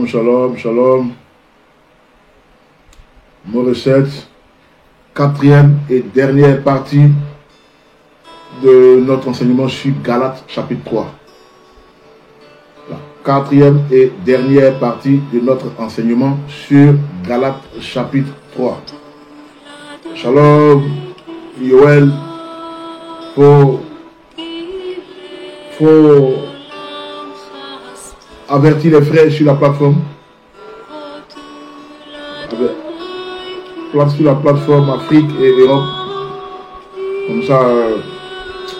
Shalom, shalom, shalom. Mot recette, quatrième et dernière partie de notre enseignement sur Galates chapitre 3. La quatrième et dernière partie de notre enseignement sur Galates chapitre 3. Shalom, Yoel, faut avertir les frères sur la plateforme. Sur la plateforme Afrique et Europe. Comme ça,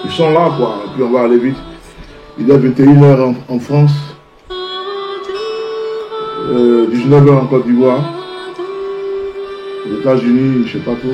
ils sont là, quoi. Et puis on va aller vite. Il est 21h en France. 19h en Côte d'Ivoire. Les États-Unis, je sais pas trop.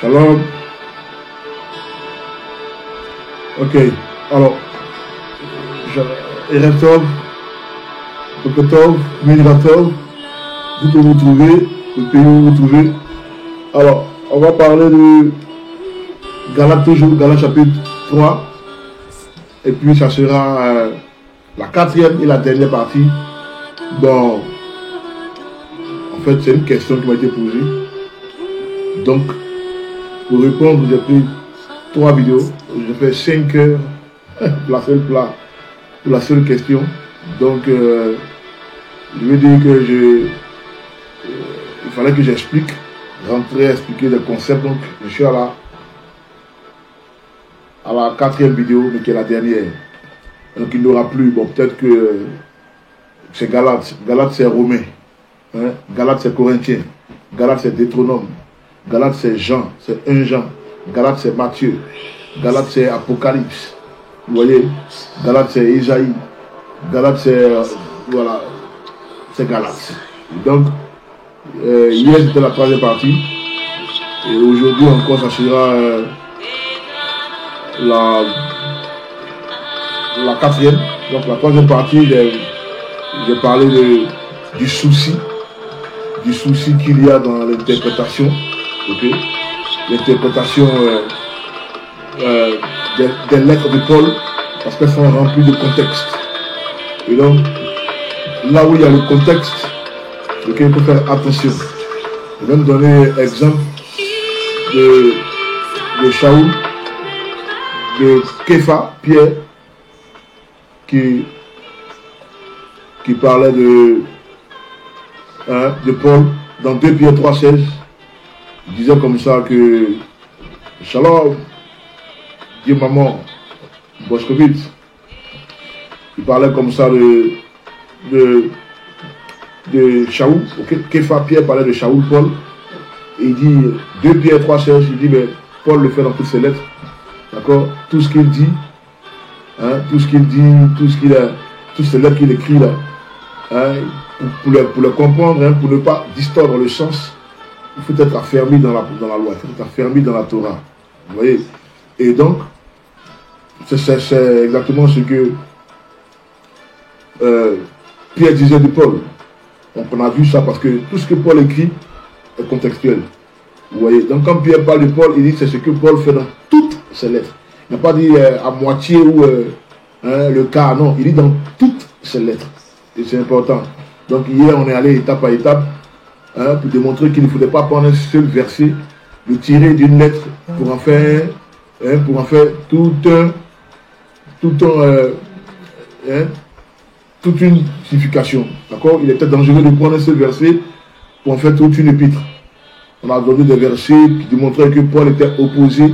Shalom. Ok, alors, Eretov, Pokotov, Migratov, vous pouvez vous trouver, le pays où vous vous trouvez. Alors, on va parler de Galates toujours, Galates chapitre 3, et puis ça sera la quatrième et la dernière partie. Bon, en fait, c'est une question qui m'a été posée. Donc, pour répondre, j'ai pris 3 vidéos. J'ai fait 5 heures pour la seule question. Donc, je veux dire que il fallait que j'explique, rentrer, expliquer les concepts. Donc, je suis à la quatrième vidéo, mais qui est la dernière. Donc, il n'y aura plus. Bon, peut-être que c'est Galates. Galates, c'est Romain. Hein? Galates, c'est Corinthien. Galates, c'est Deutéronome. Galates, c'est Jean, c'est 1 Jean. Galates, c'est Matthieu. Galates, c'est Apocalypse. Vous voyez, Galates, c'est Isaïe. Galates, c'est voilà, c'est Galates. Donc, hier c'était la 3e partie. Et aujourd'hui encore, ça sera la 4e. Donc, la 3e partie, j'ai parlé du souci qu'il y a dans l'interprétation. Okay. L'interprétation des lettres de Paul, parce qu'elles sont remplies de contexte. Et donc, là où il y a le contexte, okay, il faut faire attention. Je vais me donner exemple de Shaoul, de Képha, Pierre, qui parlait de Paul dans 2 Pierre 3,16. Il disait comme ça que Shalom, Dieu maman, Boschkovitz. Il parlait comme ça de Shaoul, okay? Képha, Pierre parlait de Shaoul, Paul, et il dit 2 Pierre 3 16, il dit, mais Paul le fait dans toutes ses lettres, d'accord? Tout ce qu'il dit, hein, toutes ces lettres qu'il écrit là, hein, pour le comprendre, hein, pour ne pas distordre le sens, il faut être affermi dans la loi, il faut être affermi dans la Torah, vous voyez? Et donc, c'est exactement ce que Pierre disait de Paul. Donc on a vu ça parce que tout ce que Paul écrit est contextuel. Vous voyez, donc quand Pierre parle de Paul, il dit c'est ce que Paul fait dans toutes ses lettres. Il n'a pas dit à moitié ou le cas, non, il dit dans toutes ses lettres. Et c'est important. Donc hier on est allé étape à étape pour démontrer qu'il ne faudrait pas prendre un seul verset, le tirer d'une lettre pour en faire toute une signification. D'accord? Il est peut-être dangereux de prendre un seul verset pour en faire toute une épître. On a donné des versets qui démontraient que Paul était opposé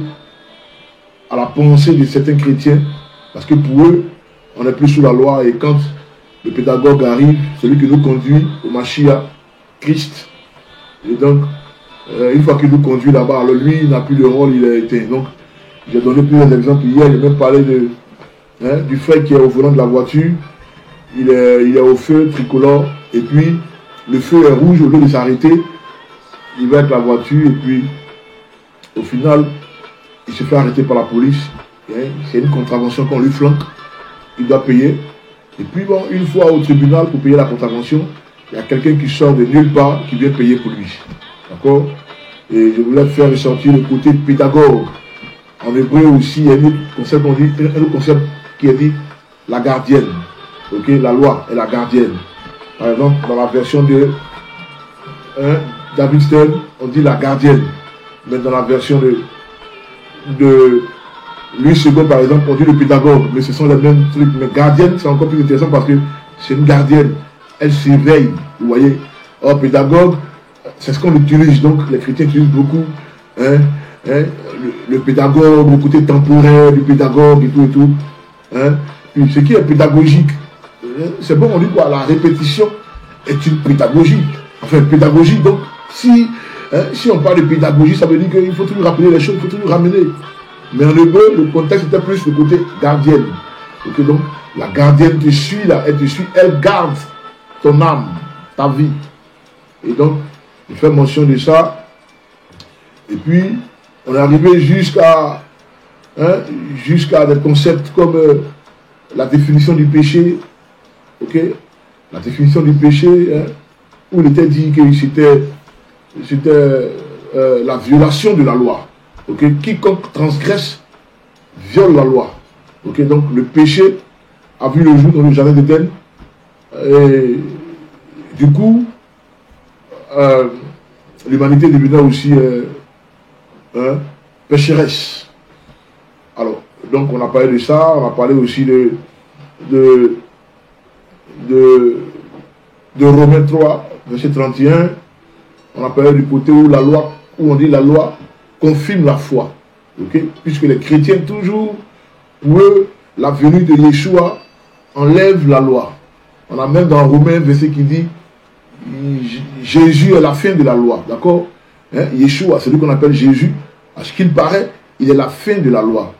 à la pensée de certains chrétiens, parce que pour eux, on n'est plus sous la loi, et quand le pédagogue arrive, celui qui nous conduit au Mashiach, Christ, et donc, une fois qu'il nous conduit là-bas, alors lui, il n'a plus de rôle, il a été. Donc, j'ai donné plusieurs exemples hier, j'ai même parlé du frère qui est au volant de la voiture, il est au feu tricolore, et puis le feu est rouge, au lieu de s'arrêter, il va avec la voiture, et puis au final, il se fait arrêter par la police, c'est une contravention qu'on lui flanque, il doit payer, et puis bon, une fois au tribunal pour payer la contravention, il y a quelqu'un qui sort de nulle part, qui vient payer pour lui, d'accord? Et je voulais faire ressortir le côté pédagogue. En hébreu aussi, il y a un autre concept qui est dit la gardienne. Ok, la loi est la gardienne. Par exemple, dans la version de David Stern, on dit la gardienne. Mais dans la version de Louis II, par exemple, on dit le pédagogue. Mais ce sont les mêmes trucs. Mais gardienne, c'est encore plus intéressant parce que c'est une gardienne. Elle surveille. Vous voyez. Or, pédagogue, c'est ce qu'on utilise. Donc, les chrétiens utilisent beaucoup le pédagogue, le côté temporel du pédagogue et tout. Puis, ce qui est pédagogique, c'est bon, on dit quoi? La répétition est une pédagogie. Enfin, pédagogie, donc, si on parle de pédagogie, ça veut dire qu'il faut toujours rappeler les choses, il faut toujours ramener. Mais en hébreu, le contexte était plus le côté gardienne. Ok, donc, la gardienne te suit là, elle te suit, elle garde ton âme, ta vie. Et donc, je fais mention de ça. Et puis, on est arrivé jusqu'à des concepts comme la définition du péché. Ok, la définition du péché, où il était dit que c'était la violation de la loi. Ok, quiconque transgresse viole la loi. Ok, donc le péché a vu le jour dans le jardin d'Éden. Et du coup, l'humanité devenait aussi pécheresse. Alors, donc on a parlé de ça, on a parlé aussi de Romains 3, verset 31, on a parlé du côté où on dit la loi confirme la foi. Okay? Puisque les chrétiens, toujours, pour eux, la venue de Yeshua enlève la loi. On a même dans Romains un verset qui dit Jésus est la fin de la loi. D'accord? Yeshua, celui qu'on appelle Jésus, à ce qu'il paraît, il est la fin de la loi.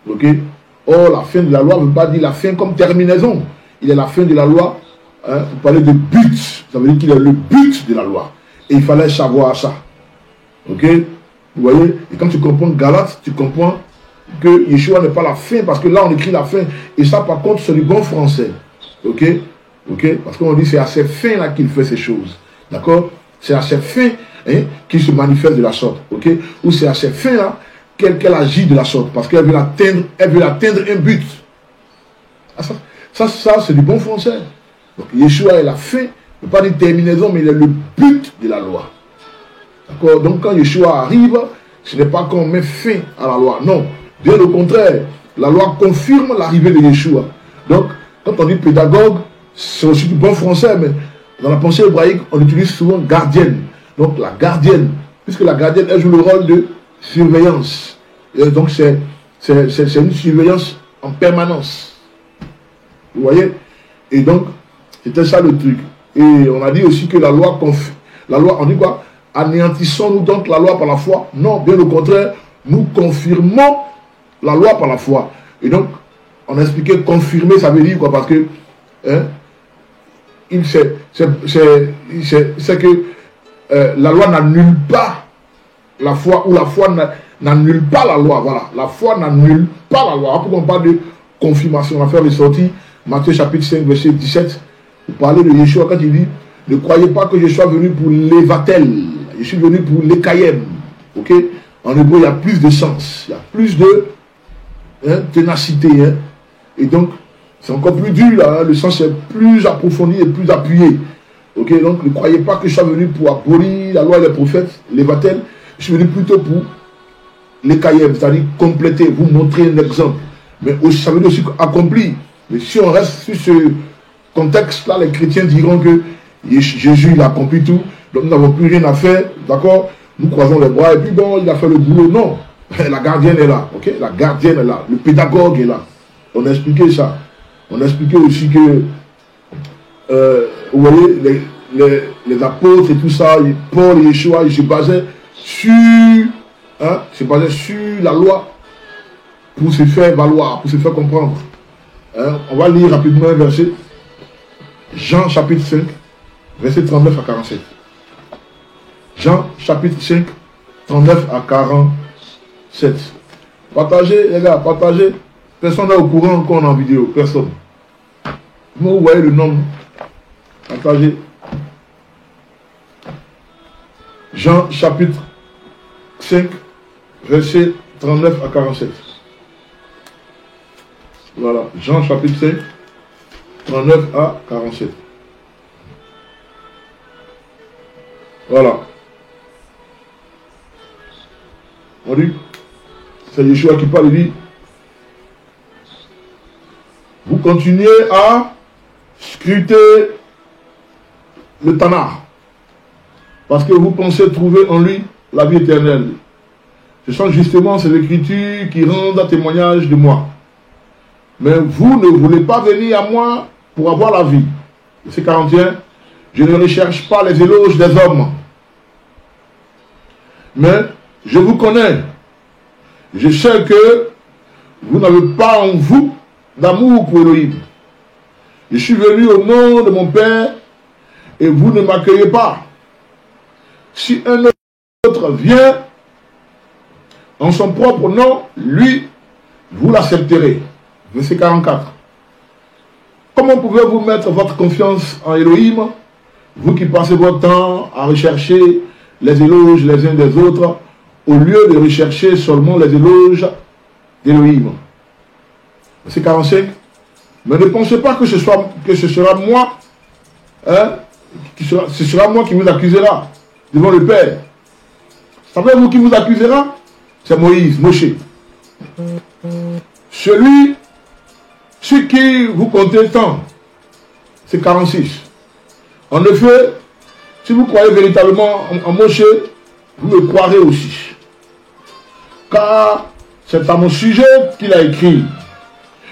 Okay? Or, la fin de la loi ne veut pas dire la fin comme terminaison. Il est la fin de la loi. Vous parlez de but. Ça veut dire qu'il est le but de la loi. Et il fallait savoir ça. Ok? Vous voyez? Et quand tu comprends Galates, tu comprends que Yeshua n'est pas la fin. Parce que là, on écrit la fin. Et ça, par contre, c'est du bon français. Ok? Ok? Parce qu'on dit c'est à ces fins-là qu'il fait ces choses. D'accord? C'est à ces fins qu'il se manifeste de la sorte. Ok? Ou c'est à ces fins-là qu'elle agit de la sorte. Parce qu'elle veut atteindre un but. Ça c'est du bon français. Donc, Yeshua est la fin, ne pas dire terminaison, mais il est le but de la loi. D'accord? Donc, quand Yeshua arrive, ce n'est pas qu'on met fin à la loi. Non. Bien au contraire, la loi confirme l'arrivée de Yeshua. Donc, quand on dit pédagogue, c'est aussi du bon français, mais dans la pensée hébraïque, on utilise souvent gardienne. Donc, la gardienne, puisque la gardienne, elle joue le rôle de surveillance. Et donc, c'est une surveillance en permanence. Vous voyez? Et donc, C'était ça le truc. Et on a dit aussi que la loi, on dit quoi? Anéantissons-nous donc la loi par la foi? Non, bien au contraire, nous confirmons la loi par la foi. Et donc, on a expliqué confirmer, ça veut dire quoi? Parce que hein, c'est que la loi n'annule pas la foi, ou la foi n'annule pas la loi. Voilà, la foi n'annule pas la loi. Pourquoi on parle de confirmation? On va faire les sorties. Matthieu chapitre 5, verset 17. Vous parlez de Yeshua quand il dit: ne croyez pas que je sois venu pour l'évatel. Je suis venu pour l'écaïem. Ok? En hébreu, il y a plus de sens. Il y a plus de ténacité. Hein? Et donc, c'est encore plus dur. Là, hein? Le sens est plus approfondi et plus appuyé. Ok? Donc, ne croyez pas que je sois venu pour abolir la loi et les prophètes, l'évatel. Je suis venu plutôt pour l'écaïem, c'est-à-dire compléter, vous montrer un exemple. Mais ça veut dire aussi accomplir. Mais si on reste sur ce contexte-là, les chrétiens diront que Jésus, il a accompli tout, donc nous n'avons plus rien à faire, d'accord? Nous croisons les bras et puis bon, il a fait le boulot. Non, la gardienne est là, ok? La gardienne est là, le pédagogue est là. On a expliqué ça. On a expliqué aussi que, vous voyez, les apôtres et tout ça, Paul et Yeshua, ils se basaient sur la loi pour se faire valoir, pour se faire comprendre. Hein? On va lire rapidement un verset. Jean chapitre 5, verset 39 à 47. Jean chapitre 5, 39 à 47. Partagez, les gars, partagez. Personne n'est au courant qu'on est en vidéo. Personne. Vous voyez le nom. Partagez. Jean chapitre 5, verset 39 à 47. Voilà. Jean chapitre 5, 39 à 47. Voilà. On dit, c'est Yeshua qui parle, il dit: vous continuez à scruter le Tanakh, parce que vous pensez trouver en lui la vie éternelle. Ce sont justement ces écritures qui rendent un témoignage de moi. Mais vous ne voulez pas venir à moi pour avoir la vie. Verset 41. Je ne recherche pas les éloges des hommes, mais je vous connais. Je sais que vous n'avez pas en vous d'amour pour Elohim. Je suis venu au nom de mon Père et vous ne m'accueillez pas. Si un autre vient en son propre nom, lui, vous l'accepterez. Verset 44. Comment pouvez-vous mettre votre confiance en Elohim, vous qui passez votre temps à rechercher les éloges les uns des autres, au lieu de rechercher seulement les éloges d'Elohim? Verset 45. Mais ne pensez pas que ce sera moi, hein, ce sera moi qui vous accusera devant le Père. Savez-vous qui vous accusera? C'est Moïse, Moshe. Celui sur qui vous comptez tant, c'est 46. En effet, si vous croyez véritablement en Moshe, vous me croirez aussi. Car c'est à mon sujet qu'il a écrit.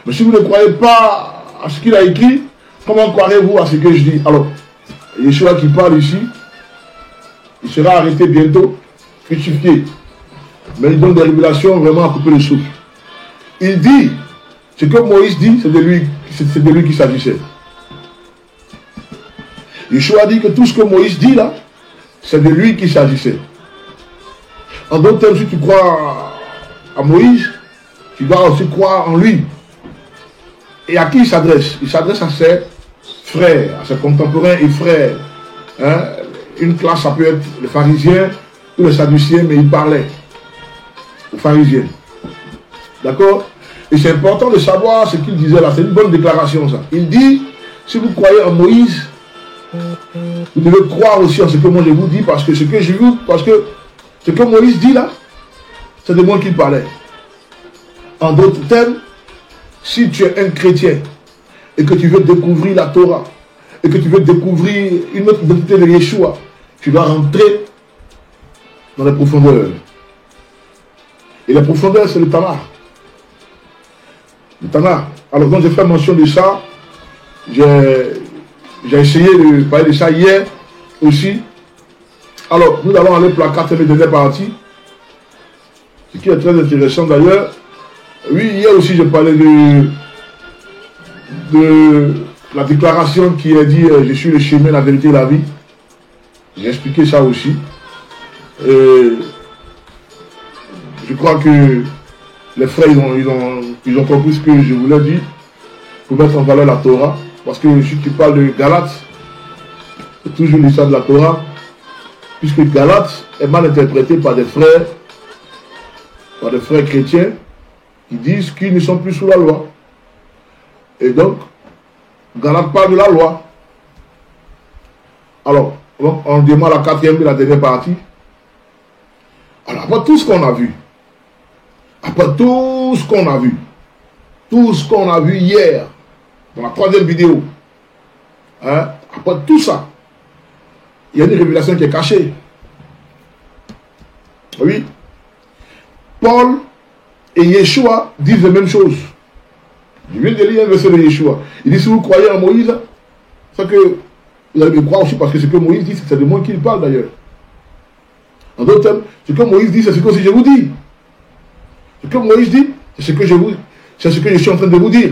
Mais si vous ne croyez pas à ce qu'il a écrit, comment croirez-vous à ce que je dis? Alors, Yeshua qui parle ici, il sera arrêté bientôt, crucifié. Mais il donne des révélations vraiment à couper le souffle. Il dit, ce que Moïse dit, c'est de lui qu'il s'agissait. Yeshua dit que tout ce que Moïse dit là, c'est de lui qu'il s'agissait. En d'autres termes, si tu crois à Moïse, tu dois aussi croire en lui. Et à qui il s'adresse? Il s'adresse à ses frères, à ses contemporains et frères. Hein? Une classe, ça peut être les pharisiens ou les sadduciens, mais il parlait aux pharisiens. D'accord? Et c'est important de savoir ce qu'il disait là. C'est une bonne déclaration, ça. Il dit, si vous croyez en Moïse, vous devez croire aussi en ce que moi je vous dis, parce que ce que Moïse dit là, c'est de moi qu'il parlait. En d'autres termes, si tu es un chrétien et que tu veux découvrir la Torah et que tu veux découvrir une autre identité de Yeshua, tu dois rentrer dans les profondeurs. Et les profondeurs, c'est le Tanakh. Le Tanakh. Alors quand j'ai fait mention de ça, j'ai j'ai essayé de parler de ça hier aussi. Alors, nous allons aller pour la quatrième et dernière partie. Ce qui est très intéressant d'ailleurs. Oui, hier aussi, je parlais de la déclaration qui est dit je suis le chemin, la vérité et la vie. J'ai expliqué ça aussi. Je crois que les frères, ils ont compris ce que je voulais dire pour mettre en valeur la Torah. Parce que si tu parles de Galates, c'est toujours l'histoire de la Torah. Puisque Galates est mal interprété par des frères chrétiens qui disent qu'ils ne sont plus sous la loi. Et donc, Galates parle de la loi. Alors, on démarre la quatrième et la dernière partie. Alors, après tout ce qu'on a vu, tout ce qu'on a vu hier, dans la troisième vidéo, hein, après tout ça, il y a une révélation qui est cachée. Oui. Paul et Yeshua disent la même chose. Je viens de lire un verset de Yeshua. Il dit, si vous croyez en Moïse, c'est que vous allez me croire aussi, parce que ce que Moïse dit, c'est de moi qu'il parle d'ailleurs. En d'autres termes, ce que Moïse dit, c'est ce que je vous dis. Ce que Moïse dit, c'est ce que je suis en train de vous dire.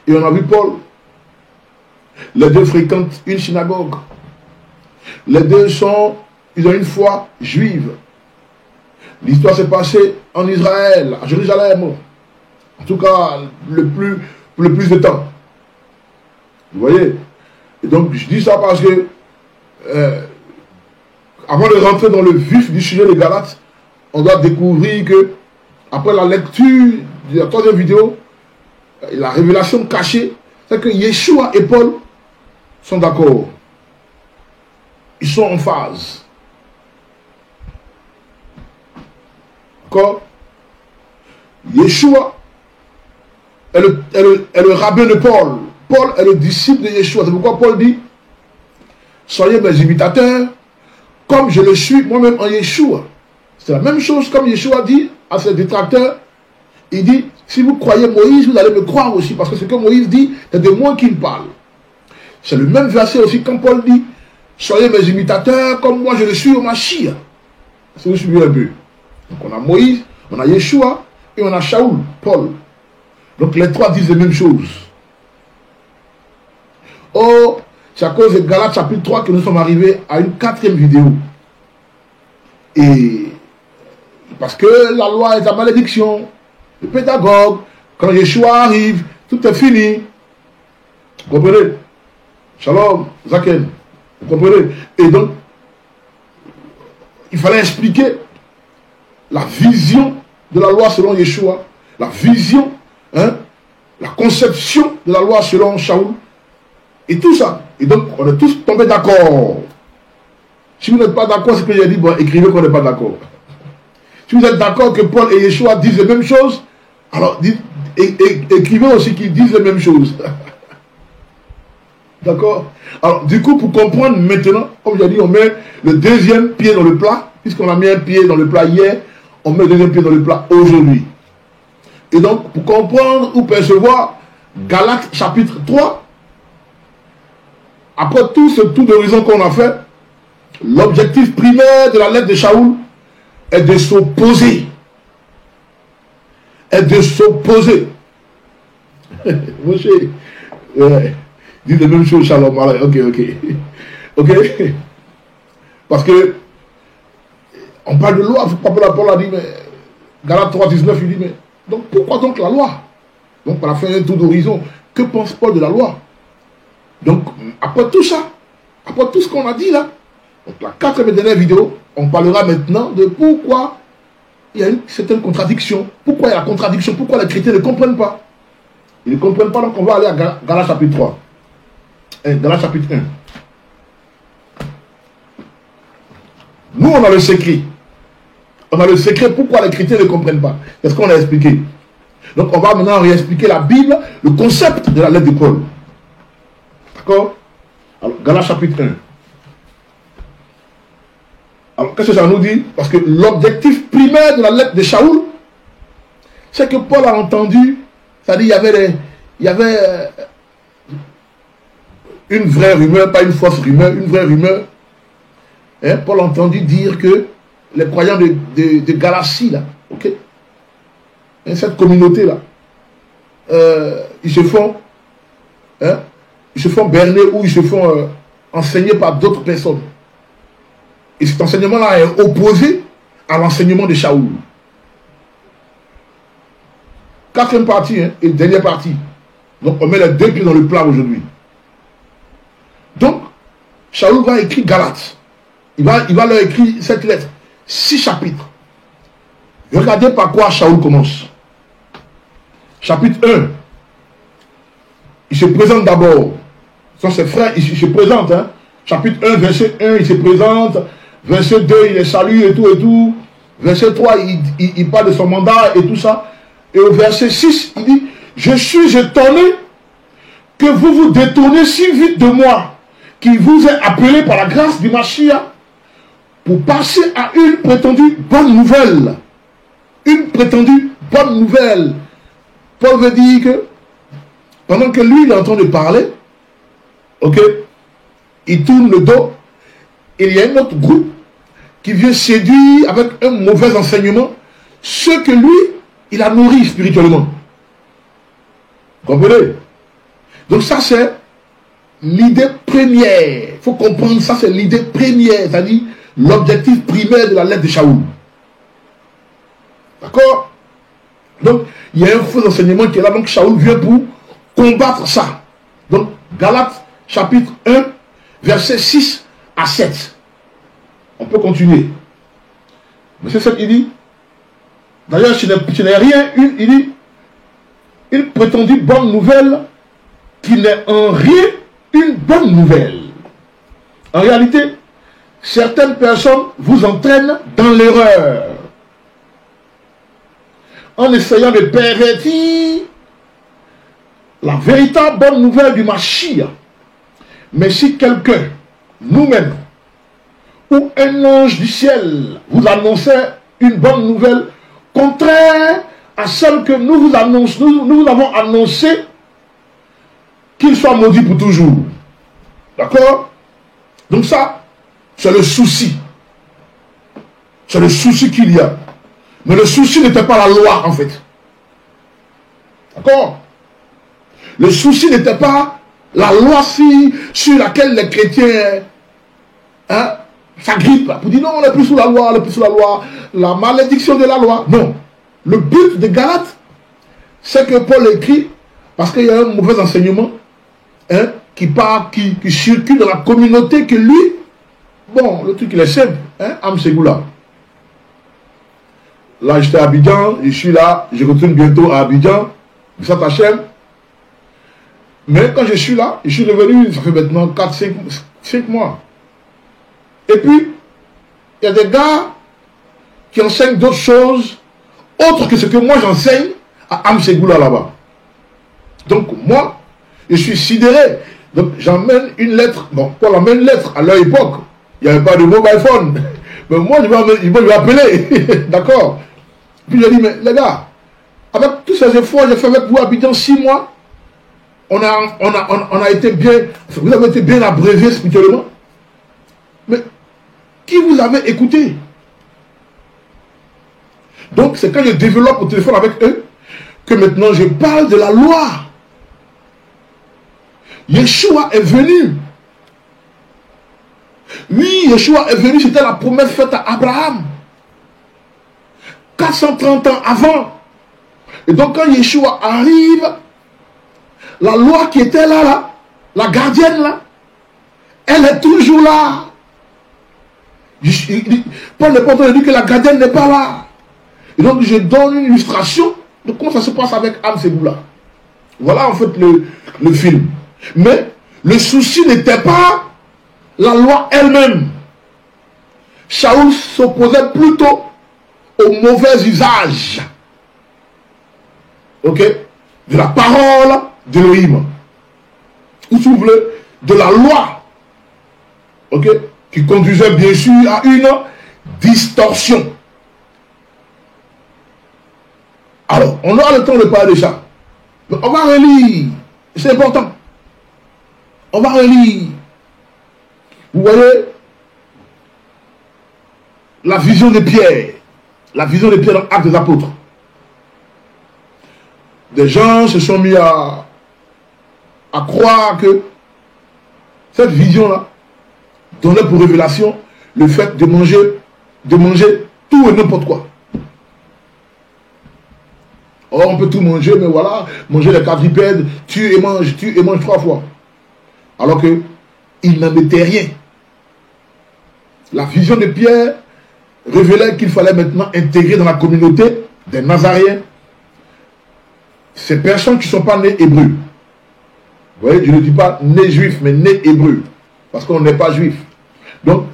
Et on a vu Paul. Les deux fréquentent une synagogue. Les deux ils ont une foi juive. L'histoire s'est passée en Israël, à Jérusalem. En tout cas, le plus de temps. Vous voyez? Et donc, je dis ça parce que, avant de rentrer dans le vif du sujet de Galates, on doit découvrir que, après la lecture de la troisième vidéo, la révélation cachée, c'est que Yeshua et Paul sont d'accord. Ils sont en phase. D'accord? Yeshua est le rabbin de Paul. Paul est le disciple de Yeshua. C'est pourquoi Paul dit, soyez mes imitateurs, comme je le suis moi-même en Yeshua. C'est la même chose comme Yeshua dit à ses détracteurs. Il dit, si vous croyez Moïse, vous allez me croire aussi, parce que ce que Moïse dit, c'est de moi qu'il parle. C'est le même verset aussi quand Paul dit, soyez mes imitateurs, comme moi je le suis au Mashiach. Si vous suivez un peu. Donc on a Moïse, on a Yeshua, et on a Shaoul, Paul. Donc les trois disent la même chose. Oh, c'est à cause de Galates chapitre 3 que nous sommes arrivés à une quatrième vidéo. Et parce que la loi est la malédiction, le pédagogue, quand Yeshua arrive, tout est fini. Vous comprenez? Shalom, Zaken. Vous comprenez? Et donc, il fallait expliquer la vision de la loi selon Yeshua, la vision, hein, la conception de la loi selon Shaoul, et tout ça. Et donc, on est tous tombés d'accord. Si vous n'êtes pas d'accord, c'est ce que j'ai dit, bon, écrivez qu'on n'est pas d'accord. Si vous êtes d'accord que Paul et Yeshua disent les mêmes choses, alors écrivez aussi qu'ils disent les mêmes choses. D'accord? Alors, du coup, pour comprendre maintenant, comme j'ai dit, on met le deuxième pied dans le plat, puisqu'on a mis un pied dans le plat hier, on met le deuxième pied dans le plat aujourd'hui. Et donc, pour comprendre ou percevoir Galates chapitre 3, après tout ce tour d'horizon qu'on a fait, l'objectif primaire de la lettre de Shaoul est de s'opposer. Est de s'opposer. Mon cher, dit la même chose, Shalom. Ok. Ok. Parce que on parle de loi, Paul a dit, mais Galates 3, 19, il dit, mais donc pourquoi donc la loi? Donc on a fait un tour d'horizon. Que pense Paul de la loi? Donc après tout ça, après tout ce qu'on a dit là, donc la quatrième et dernière vidéo, on parlera maintenant de pourquoi il y a une certaine contradiction. Pourquoi il y a la contradiction? Pourquoi les chrétiens ne comprennent pas? Ils ne comprennent pas, donc on va aller à Galates chapitre 3. Galates chapitre 1. Nous, on a le secret. On a le secret pourquoi les chrétiens ne comprennent pas. C'est ce qu'on a expliqué. Donc on va maintenant réexpliquer la Bible, le concept de la lettre de Paul. D'accord? Alors, Galates chapitre 1. Alors, qu'est-ce que ça nous dit? Parce que l'objectif primaire de la lettre de Shaoul, c'est que Paul a entendu, c'est-à-dire il y avait une vraie rumeur, pas une fausse rumeur, une vraie rumeur. Hein, Paul a entendu dire que les croyants de Galatie, là, ok, hein, cette communauté-là, ils se font berner ou ils se font enseigner par d'autres personnes. Et cet enseignement-là est opposé à l'enseignement de Shaoul. Quatrième partie, hein, et dernière partie. Donc on met les deux pieds dans le plat aujourd'hui. Donc, Shaoul va écrire Galates. Il va leur écrire cette lettre. 6 chapitres. Regardez par quoi Shaoul commence. Chapitre 1. Il se présente d'abord. Ce sont ses frères, il se présente. Hein. Chapitre 1, verset 1, il se présente. Verset 2, il les salue et tout et tout. Verset 3, il parle de son mandat et tout ça. Et au verset 6, il dit, je suis étonné que vous vous détournez si vite de moi, qui vous ai appelé par la grâce du Mashiach, pour passer à une prétendue bonne nouvelle. Une prétendue bonne nouvelle. Paul veut dire que, pendant que lui, il est en train de parler, ok, il tourne le dos, et il y a un autre groupe qui vient séduire avec un mauvais enseignement ceux que lui, il a nourri spirituellement. Vous comprenez? Donc ça, c'est l'idée première. Il faut comprendre, ça, c'est l'idée première, c'est-à-dire l'objectif primaire de la lettre de Shaoul. D'accord? Donc, il y a un faux enseignement qui est là, donc Shaoul vient pour combattre ça. Donc, Galates, chapitre 1, versets 6 à 7. On peut continuer. Verset 7, il dit, d'ailleurs, ce n'est rien, il dit, une prétendue bonne nouvelle qui n'est en rien une bonne nouvelle. En réalité, certaines personnes vous entraînent dans l'erreur en essayant de pervertir la véritable bonne nouvelle du Mashiach. Mais si quelqu'un, nous-mêmes, ou un ange du ciel vous annonçait une bonne nouvelle contraire à celle que nous vous avons annoncée, qu'il soit maudit pour toujours. D'accord? Donc ça, c'est le souci. C'est le souci qu'il y a. Mais le souci n'était pas la loi, en fait. D'accord? Le souci n'était pas la loi sur laquelle les chrétiens s'agrippent. Pour dire non, on n'est plus sous la loi, on n'est plus sous la loi. La malédiction de la loi. Non. Le but de Galates, c'est que Paul écrit, parce qu'il y a un mauvais enseignement qui circule dans la communauté que lui, bon, le truc il est simple, Am Ségoula. Là, j'étais à Abidjan, je suis là, je retourne bientôt à Abidjan, ça t'achève. Mais quand je suis là, je suis revenu, ça fait maintenant 4-5 mois. Et puis, il y a des gars qui enseignent d'autres choses, autres que ce que moi j'enseigne à Am Ségoula là-bas. Donc, moi, je suis sidéré. Donc, j'emmène une lettre. Bon, Paul emmène une lettre. À leur époque, il n'y avait pas de mobile phone. Mais moi, je vais lui appeler. D'accord? Puis je dis, mais les gars, avec tous ces efforts, j'ai fait avec vous à Abidjan 6 mois. On a été bien, vous avez été bien abrévé spirituellement. Mais qui vous avez écouté? Donc, c'est quand je développe au téléphone avec eux que maintenant je parle de la loi. Yeshua est venu. Oui, Yeshua est venu, c'était la promesse faite à Abraham. 430 ans avant. Et donc quand Yeshua arrive, la loi qui était là, la gardienne là, elle est toujours là. Paul n'est pas en train de dire que la gardienne n'est pas là. Et donc je donne une illustration de comment ça se passe avec Am Ségoula. Voilà en fait le film. Mais le souci n'était pas la loi elle-même. Shaoul s'opposait plutôt au mauvais usage, ok, de la parole d'Élohim, ou si vous voulez, de la loi, ok, qui conduisait bien sûr à une distorsion. Alors, on aura le temps de parler de ça. Mais on va relire, c'est important. On va relire. Vous voyez la vision de Pierre. La vision de Pierre dans l'Acte des Apôtres. Des gens se sont mis à croire que cette vision-là donnait pour révélation le fait de manger tout et n'importe quoi. Or, on peut tout manger, mais voilà, manger les quadrupèdes, tue et mange 3 fois. Alors que il n'en était rien. La vision de Pierre révélait qu'il fallait maintenant intégrer dans la communauté des Nazaréens ces personnes qui ne sont pas nées hébreux. Vous voyez, je ne dis pas nés juifs, mais nés hébreux. Parce qu'on n'est pas juif. Donc,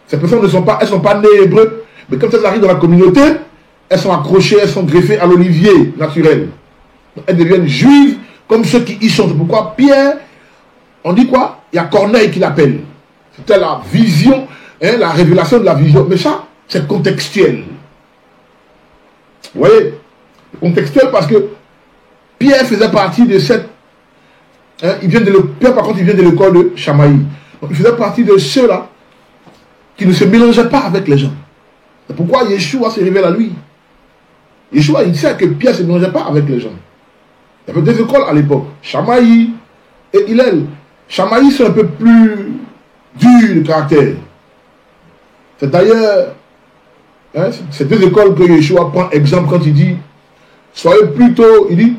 ces personnes elles ne sont pas nées hébreux, mais quand elles arrivent dans la communauté, elles sont accrochées, elles sont greffées à l'olivier naturel. Elles deviennent juives comme ceux qui y sont. C'est pourquoi Pierre, on dit quoi? Il y a Corneille qui l'appelle. C'était la vision, hein, la révélation de la vision. Mais ça, c'est contextuel. Vous voyez? Contextuel parce que Pierre faisait partie de cette... Hein, Pierre, par contre, il vient de l'école de Chamaï. Donc, il faisait partie de ceux-là qui ne se mélangeaient pas avec les gens. C'est pourquoi Yeshua se révèle à lui. Yeshua, il sait que Pierre ne se mélangeait pas avec les gens. Il y avait 2 écoles à l'époque. Chamaï et Hillel. Chamaï, c'est un peu plus dur de caractère. C'est d'ailleurs... Hein, ces 2 écoles que Yeshua prend exemple quand il dit soyez plutôt, il dit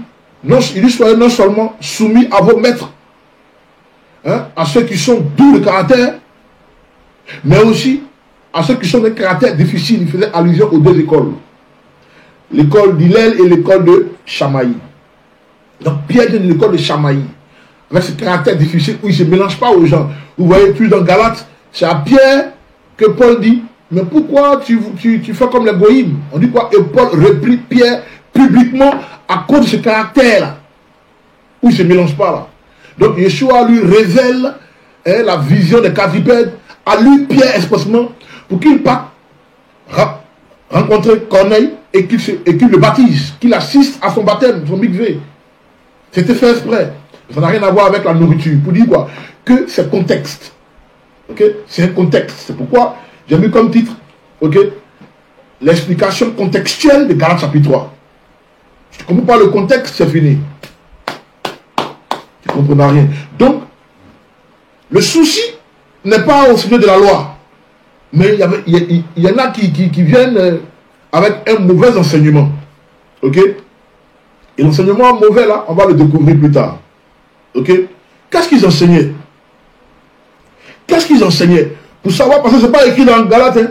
soyez non seulement soumis à vos maîtres, hein, à ceux qui sont doux de caractère, mais aussi à ceux qui sont de caractère difficile. Il faisait allusion aux 2 écoles. L'école d'Hillel et l'école de Chamaï. Donc Pierre vient de l'école de Chamaï, avec ce caractère difficile où il ne se mélange pas aux gens. Vous voyez, plus dans Galates, c'est à Pierre que Paul dit mais pourquoi tu fais comme les goïms? On dit quoi? Et Paul replie Pierre publiquement à cause de ce caractère-là, où il ne se mélange pas là. Donc Yeshua lui révèle la vision des quadrupèdes, à lui Pierre expressément, pour qu'il parte rencontrer Corneille et qu'il le baptise, qu'il assiste à son baptême, son mikvé. C'était fait exprès. Ça n'a rien à voir avec la nourriture. Pour dire quoi? Que c'est contexte. Ok? C'est un contexte. C'est pourquoi j'ai mis comme titre, ok, l'explication contextuelle de Galates chapitre 3. Si tu ne comprends pas le contexte, c'est fini. Tu ne comprends rien. Donc, le souci n'est pas au sujet de la loi. Mais il y en a qui viennent avec un mauvais enseignement. Ok? Et l'enseignement mauvais, là, on va le découvrir plus tard. Ok? Qu'est-ce qu'ils enseignaient? Qu'est-ce qu'ils enseignaient? Pour savoir, parce que ce n'est pas écrit dans Galates, hein,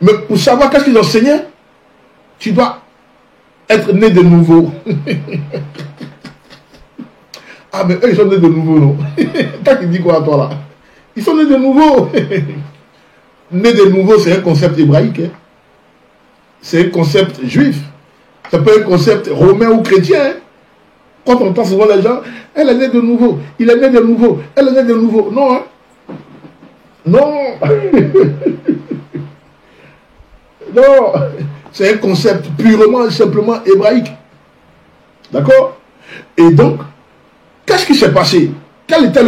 mais pour savoir qu'est-ce qu'ils enseignaient, tu dois être né de nouveau. Ah, mais eux, ils sont nés de nouveau, non? Toi, tu dis quoi à toi, là? Ils sont nés de nouveau. Né de nouveau, c'est un concept hébraïque. Hein. C'est un concept juif. C'est pas un concept romain ou chrétien. Hein. Quand on entend souvent les gens, elle est née de nouveau, il est né de nouveau, elle est née de nouveau. Non, hein? Non. Non. C'est un concept purement et simplement hébraïque. D'accord? Et donc, qu'est-ce qui s'est passé? Quel était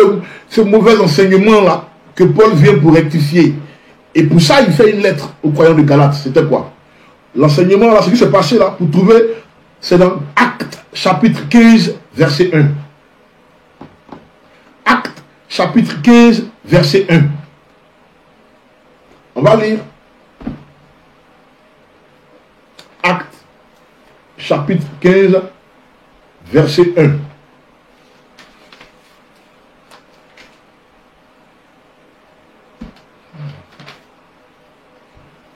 ce mauvais enseignement-là que Paul vient pour rectifier? Et pour ça, il fait une lettre aux croyants de Galates. C'était quoi? L'enseignement, là, ce qui s'est passé là, pour trouver, c'est dans Actes, chapitre 15, verset 1. Actes, chapitre 15, verset 1. On va lire. Actes, chapitre 15, verset 1.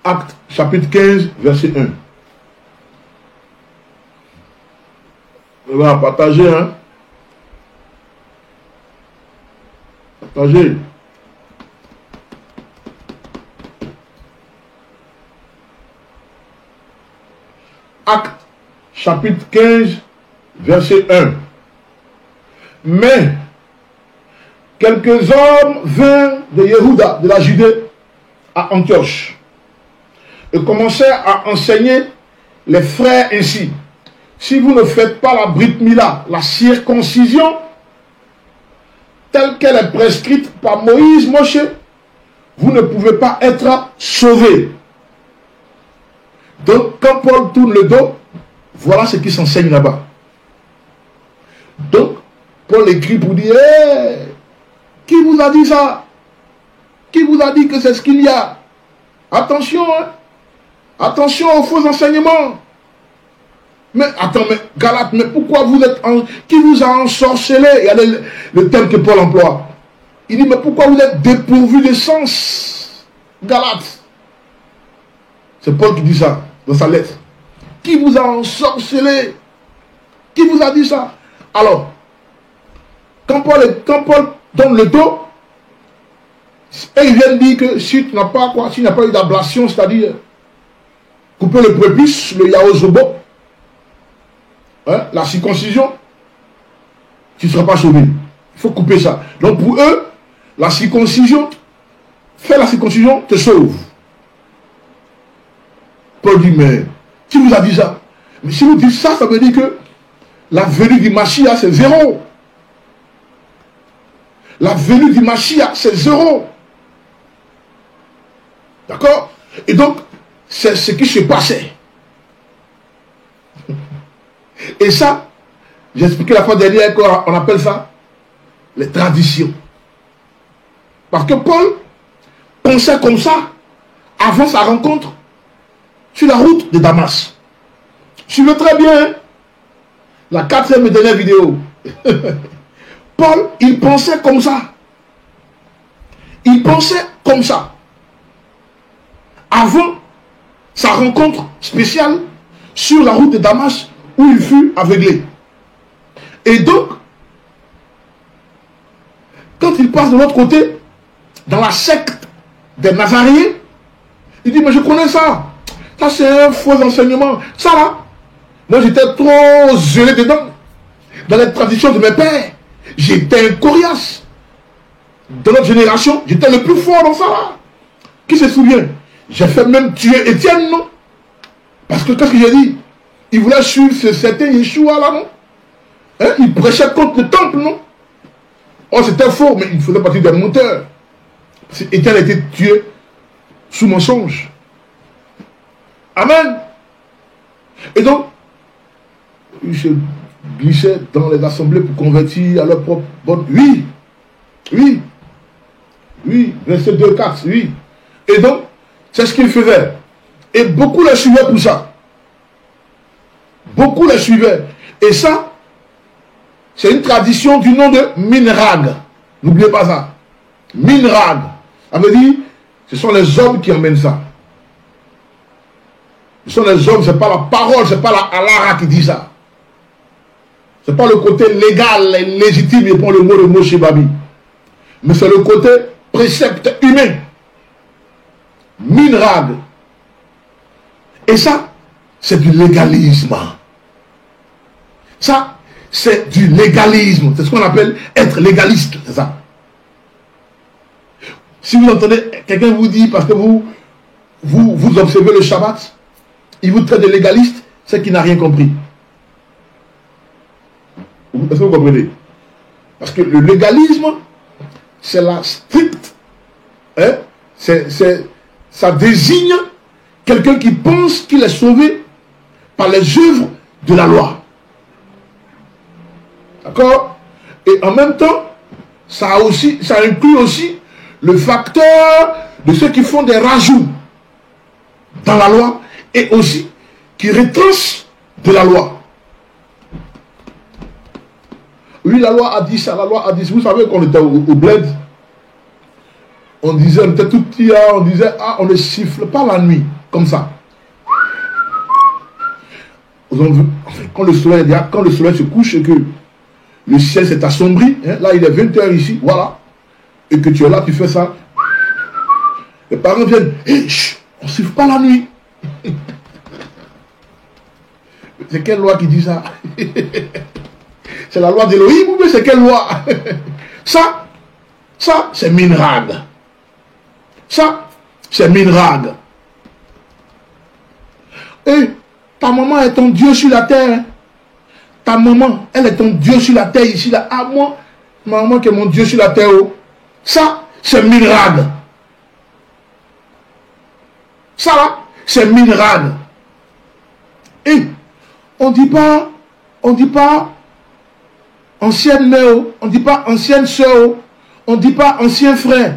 Actes, chapitre 15, verset 1. On va partager, hein. Partager. Actes, chapitre 15, verset 1. Mais, quelques hommes vinrent de Yehuda, de la Judée, à Antioche, et commencèrent à enseigner les frères ainsi. Si vous ne faites pas la Brit Mila, la circoncision, telle qu'elle est prescrite par Moïse, Moshe, vous ne pouvez pas être sauvés. Donc, quand Paul tourne le dos, voilà ce qui s'enseigne là-bas. Donc, Paul écrit pour dire, hey, qui vous a dit ça? Qui vous a dit que c'est ce qu'il y a? Attention, hein? Attention aux faux enseignements. Mais attends, mais Galates, mais pourquoi vous êtes qui vous a ensorcelé? Regardez le terme que Paul emploie. Il dit, mais pourquoi vous êtes dépourvu de sens? Galates. C'est Paul qui dit ça dans sa lettre. Qui vous a ensorcelé? Qui vous a dit ça? Alors, quand Paul donne le dos, et il vient dire que si tu n'as pas quoi, s'il n'y a pas eu d'ablation, c'est-à-dire couper le prépuce, le yaozobo, hein, la circoncision, tu ne seras pas sauvé. Il faut couper ça. Donc pour eux, la circoncision, faire la circoncision te sauve. Paul dit, mais qui vous a dit ça? Mais si vous dites ça, ça veut dire que la venue du Mashiach, c'est zéro. La venue du Mashiach, c'est zéro. D'accord? Et donc, c'est ce qui se passait. Et ça, j'ai expliqué la fois dernière qu'on appelle ça les traditions. Parce que Paul pensait comme ça avant sa rencontre sur la route de Damas. Suivez très bien la 4e et dernière vidéo. Paul, il pensait comme ça. Il pensait comme ça. Avant sa rencontre spéciale sur la route de Damas où il fut aveuglé. Et donc, quand il passe de l'autre côté, dans la secte des Nazaréens, il dit, mais je connais ça. Ça, c'est un faux enseignement. Ça, là, moi, j'étais trop gelé dedans. Dans les traditions de mes pères, j'étais un coriace. Dans notre génération, j'étais le plus fort dans ça, là. Qui se souvient? J'ai fait même tuer Étienne, non? Parce que, qu'est-ce que j'ai dit? Il voulait suivre ce certain Yeshua, là, non? Hein? Il prêchait contre le temple, non? Oh, c'était faux, mais il faisait partie des monteurs. Étienne a été tué sous mensonge. Amen. Et donc, ils se glissaient dans les assemblées pour convertir à leur propre bonne. Oui. Oui. Oui. Verset 2, 4. Oui. Et donc, c'est ce qu'ils faisaient. Et beaucoup les suivaient pour ça. Beaucoup les suivaient. Et ça, c'est une tradition du nom de Minrag. N'oubliez pas ça. Minrag. Ça veut dire, ce sont les hommes qui emmènent ça. Ce sont les hommes, ce n'est pas la parole, ce n'est pas la halara qui dit ça. Ce n'est pas le côté légal et légitime, il prend le mot de Moshe Babi. Mais c'est le côté précepte humain. Minrag. Et ça, c'est du légalisme. Ça, c'est du légalisme. C'est ce qu'on appelle être légaliste. C'est ça. Si vous entendez, quelqu'un vous dit, parce que vous observez le Shabbat, il vous traite de légaliste, c'est qu'il n'a rien compris. Est-ce que vous comprenez? Parce que le légalisme, c'est la stricte. Hein, ça désigne quelqu'un qui pense qu'il est sauvé par les œuvres de la loi. D'accord? Et en même temps, ça inclut aussi le facteur de ceux qui font des rajouts dans la loi et aussi qui retranchent de la loi. Oui, la loi a dit ça, la loi a dit ça. Vous savez qu'on était au bled, on disait, on était tout petit, on disait, ah, on ne siffle pas la nuit, comme ça. Quand le soleil se couche et que le ciel s'est assombri, hein, là il est 20h ici, voilà, et que tu es là, tu fais ça. Les parents viennent, hey, chut, on ne siffle pas la nuit. C'est quelle loi qui dit ça? C'est la loi d'Élohim ou bien c'est quelle loi? Ça c'est Minrag. Ça, c'est Minrag. Et ta maman est ton Dieu sur la terre. Ta maman, elle est ton Dieu sur la terre ici, là. Ah, moi, Maman, que mon Dieu sur la terre. Ça, c'est minrag. Ça, là, c'est minrag. Et on dit pas ancienne mère, on dit pas ancienne soeur, on dit pas ancien frère.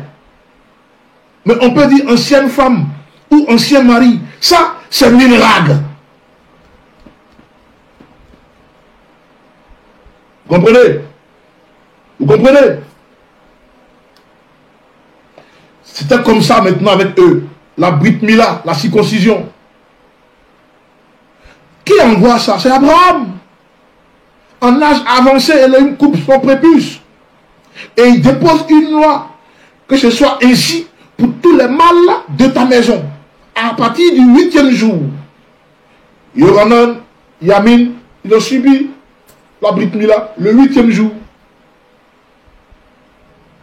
Mais on peut dire ancienne femme ou ancien mari. Ça, c'est minrag. Vous comprenez? Vous comprenez? C'était comme ça maintenant avec eux. La Brit Mila, la circoncision. Qui envoie ça? C'est Abraham. En âge avancé, Elohim coupe son prépuce. Et il dépose une loi. Que ce soit ainsi pour tous les mâles de ta maison. À partir du 8e jour. Yohanan, Yamin, ils ont subi la Brit Mila le 8e jour.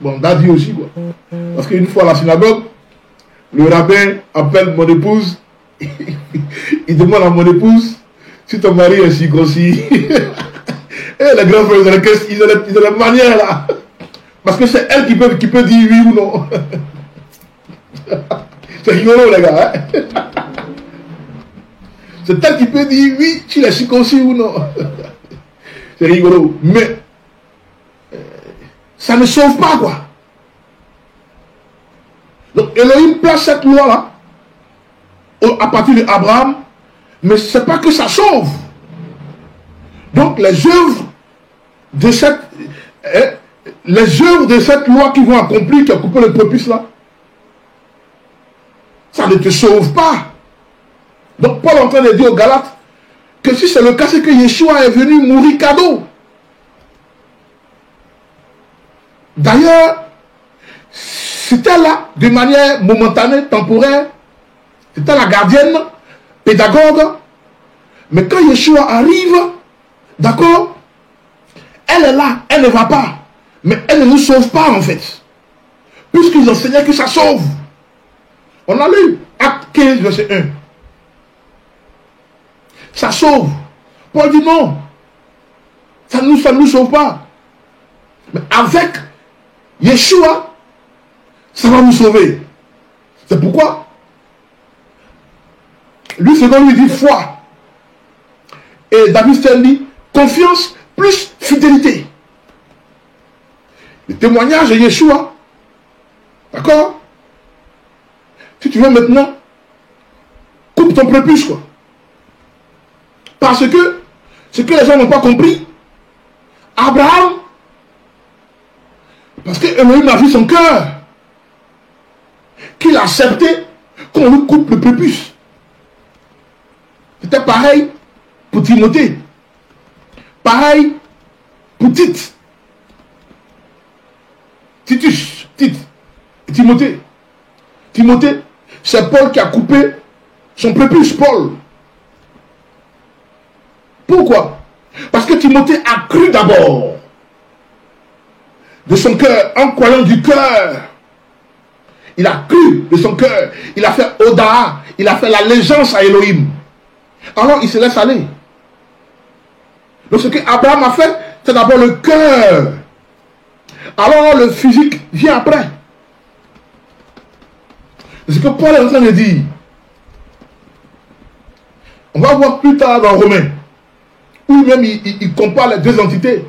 Bon, Dadi aussi, quoi. Parce qu'une fois à la synagogue, le rabbin appelle mon épouse. Il demande à mon épouse si ton mari est circoncis. Et les grands frères, ils ont les manières là. Parce que c'est elle qui peut dire oui ou non. C'est rigolo, les gars. Hein? C'est elle qui peut dire oui, s'il est circoncis ou non. C'est rigolo. Mais ça ne sauve pas, quoi. Donc Elohim place cette loi-là à partir d'Abraham, mais ce n'est pas que ça sauve. Donc les œuvres de cette loi qui vont accomplir, qui a coupé le prépuce là, ça ne te sauve pas. Donc Paul est en train de dire aux Galates que si c'est le cas, c'est que Yeshua est venu mourir cadeau. D'ailleurs, c'était là de manière momentanée, temporaire. C'était la gardienne, pédagogue. Mais quand Yeshua arrive, d'accord, elle est là, elle ne va pas. Mais elle ne nous sauve pas en fait. Puisqu'ils enseignaient que ça sauve. On a lu Acte 15, verset 1. Ça sauve. Paul dit non. Ça ne nous sauve pas. Mais avec Yeshua, ça va nous sauver. C'est pourquoi lui, second lui dit foi. Et David Stern dit confiance plus fidélité. Le témoignage de Yeshua. D'accord? Si tu veux maintenant, coupe ton prépuce, quoi. Parce que ce que les gens n'ont pas compris, Abraham, parce que Elohim a vu son cœur, qu'il a accepté qu'on lui coupe le prépuce. C'était pareil pour Timothée. Pareil pour Tite. Titus, Tite, Timothée. Timothée, c'est Paul qui a coupé son prépuce, Paul. Pourquoi? Parce que Timothée a cru d'abord de son cœur, en croyant du cœur. Il a cru de son cœur. Il a fait Oda, il a fait l'allégeance à Elohim. Alors il se laisse aller. Donc ce que Abraham a fait, c'est d'abord le cœur. Alors le physique vient après. C'est ce que Paul est en train de dire. On va voir plus tard dans Romains, où même il compare les deux entités.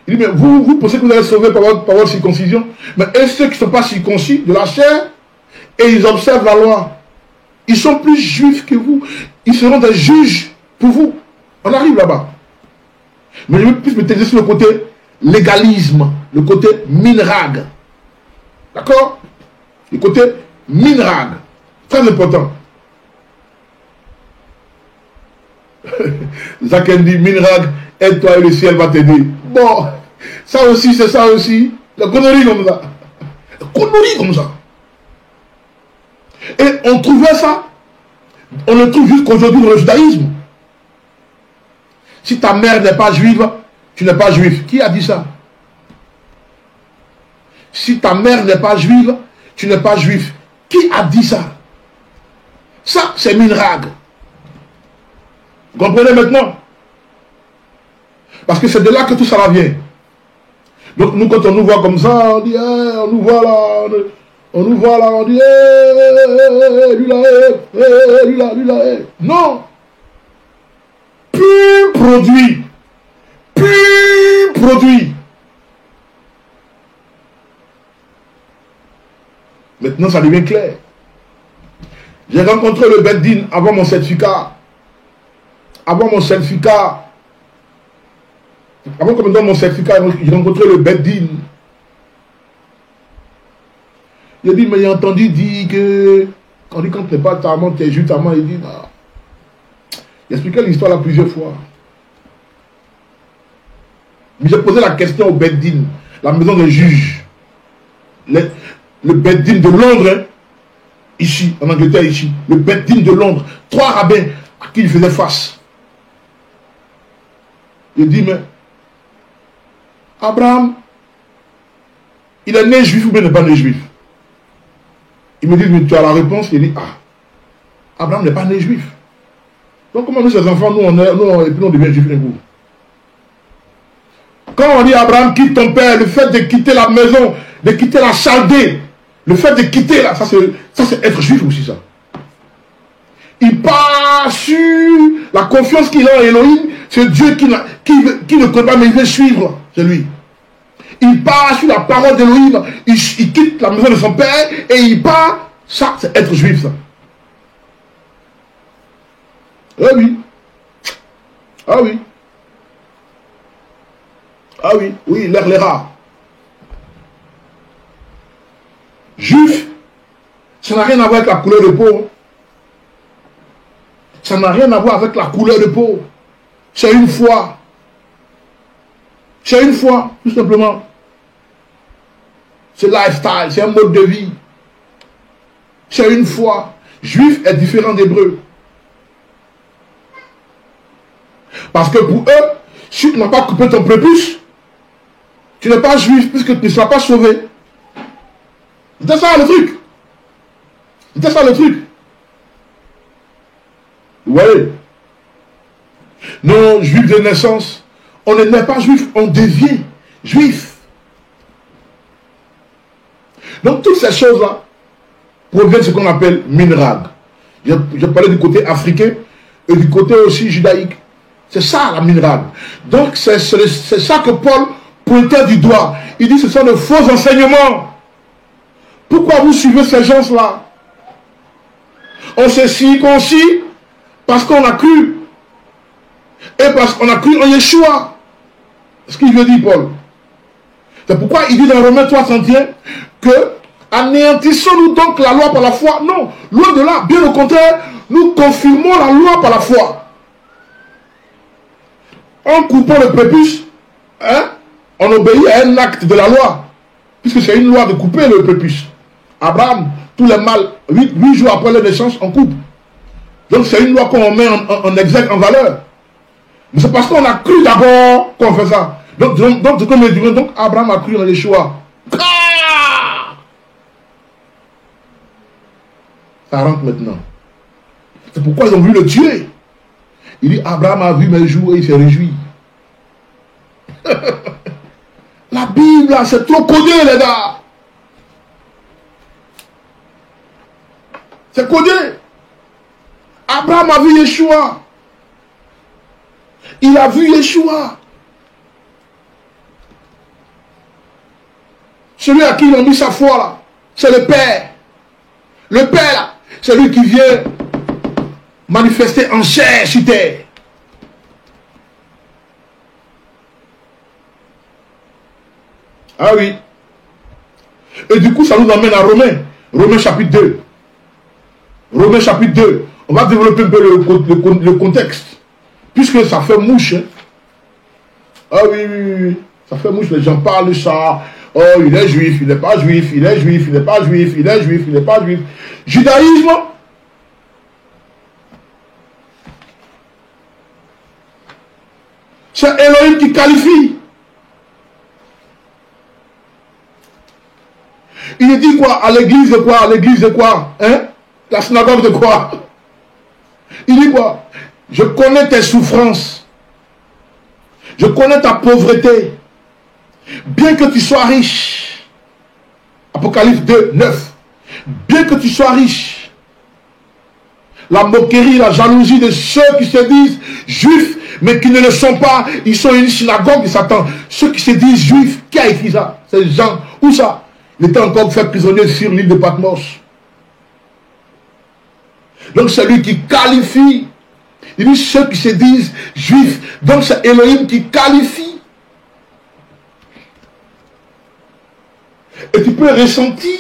Il dit, mais vous pensez que vous allez sauver par votre circoncision. Mais ceux qui ne sont pas circoncis de la chair, et ils observent la loi, ils sont plus juifs que vous. Ils seront des juges pour vous. On arrive là-bas. Mais je veux plus me taire sur le côté légalisme, le côté minrag. D'accord? Le côté minrag. Très important. Zaken dit, minrag, aide-toi et le ciel va t'aider. Bon, ça aussi, c'est ça aussi. La connerie comme ça. La connerie comme ça. Et on trouvait ça, on le trouve jusqu'aujourd'hui dans le judaïsme. Si ta mère n'est pas juive, tu n'es pas juif. Qui a dit ça? Si ta mère n'est pas juive, tu n'es pas juif. Qui a dit ça? Ça, c'est minrag. Vous comprenez maintenant? Parce que c'est de là que tout ça vient. Donc nous, quand on nous voit comme ça, on dit, hey, on nous voit là, on nous voit là, on dit, hey, lui là, lui là, lui là. Non. Pur produit. Pur produit. Maintenant, ça devient clair. J'ai rencontré le Beddin avant mon certificat. Avant mon certificat. Avant que je me donne mon certificat, j'ai rencontré le Beddin. Il a dit, mais j'ai entendu dire que quand tu n'es pas tamant, tu es juste tamant. Il dit, non. Il expliquait l'histoire là plusieurs fois. Mais j'ai posé la question au Beddin, la maison des juges. Le Beddin de Londres, hein, ici, en Angleterre, ici. Le Beddin de Londres. 3 rabbins à qui il faisait face. Il dit, mais Abraham, il est né juif ou bien il n'est pas né juif? Il me dit, mais tu as la réponse. Il dit, ah, Abraham n'est pas né juif. Donc comment nous, ces enfants, nous, et puis on devient juifs d'un coup. Quand on dit Abraham, quitte ton père, le fait de quitter la maison, de quitter la Chaldée, le fait de quitter là, ça c'est être juif aussi, ça. Il part sur la confiance qu'il a en Elohim, c'est Dieu qui ne connaît pas, mais il veut suivre, c'est lui. Il part sur la parole d'Elohim, il quitte la maison de son père et il part, ça c'est être juif, ça. Ah oui. Ah oui. Ah oui, oui, l'air les rare. Juif, ça n'a rien à voir avec la couleur de peau. Ça n'a rien à voir avec la couleur de peau. C'est une foi. C'est une foi, tout simplement. C'est lifestyle, c'est un mode de vie. C'est une foi. Juif est différent d'hébreu. Parce que pour eux, si tu n'as pas coupé ton prépuce, tu n'es pas juif puisque tu ne seras pas sauvé. C'était ça le truc. C'était ça le truc. Vous voyez? Non, juif de naissance, on n'est pas juif, on devient juif. Donc toutes ces choses-là proviennent de ce qu'on appelle minrag. Je parlais du côté africain et du côté aussi judaïque. C'est ça la minrag. Donc c'est ça que Paul pointait du doigt. Il dit ce sont de faux enseignements. Pourquoi vous suivez ces gens-là? On se circoncit parce qu'on a cru. Et parce qu'on a cru en Yeshua. C'est ce qu'il veut dire Paul. C'est pourquoi il dit dans Romains 3:31 que anéantissons-nous donc la loi par la foi? Non, loin de là, bien au contraire, nous confirmons la loi par la foi. En coupant le prépuce, hein, on obéit à un acte de la loi. Puisque c'est une loi de couper le prépuce. Abraham, tous les mâles, 8 jours après leur naissance, on coupe. Donc c'est une loi qu'on met en exergue, en valeur. Mais c'est parce qu'on a cru d'abord qu'on fait ça. Donc Abraham a cru en Yeshua. Ça rentre maintenant. C'est pourquoi ils ont voulu le tuer. Il dit, Abraham a vu mes jours et il s'est réjoui. La Bible, c'est trop codé, les gars. C'est codé. Abraham a vu Yeshua. Il a vu Yeshua. Celui à qui il a mis sa foi, là, c'est le Père. Le Père, là, c'est lui qui vient manifester en chair sur terre. Ah oui. Et du coup, ça nous amène à Romains. Romains chapitre 2. Romains chapitre 2. On va développer un peu le contexte. Puisque ça fait mouche. Hein. Ah oui, oui, oui. Ça fait mouche. Les gens parlent de ça. Oh, il est juif, il n'est pas juif. Il est juif, il n'est pas juif. Il est juif, il n'est pas juif. Judaïsme. C'est Elohim qui qualifie. Il dit quoi? À l'église de quoi? À l'église de quoi? Hein? La synagogue de quoi? Il dit quoi? Je connais tes souffrances. Je connais ta pauvreté. bien que tu sois riche, Apocalypse 2, 9, bien que tu sois riche, la moquerie, la jalousie de ceux qui se disent juifs, mais qui ne le sont pas, ils sont une synagogue de Satan. Ceux qui se disent juifs, qui a écrit ça? C'est Jean. Où ça? Il était encore fait prisonnier sur l'île de Patmos. Donc c'est lui qui qualifie. Il dit ceux qui se disent juifs. Donc c'est Elohim qui qualifie. Et tu peux ressentir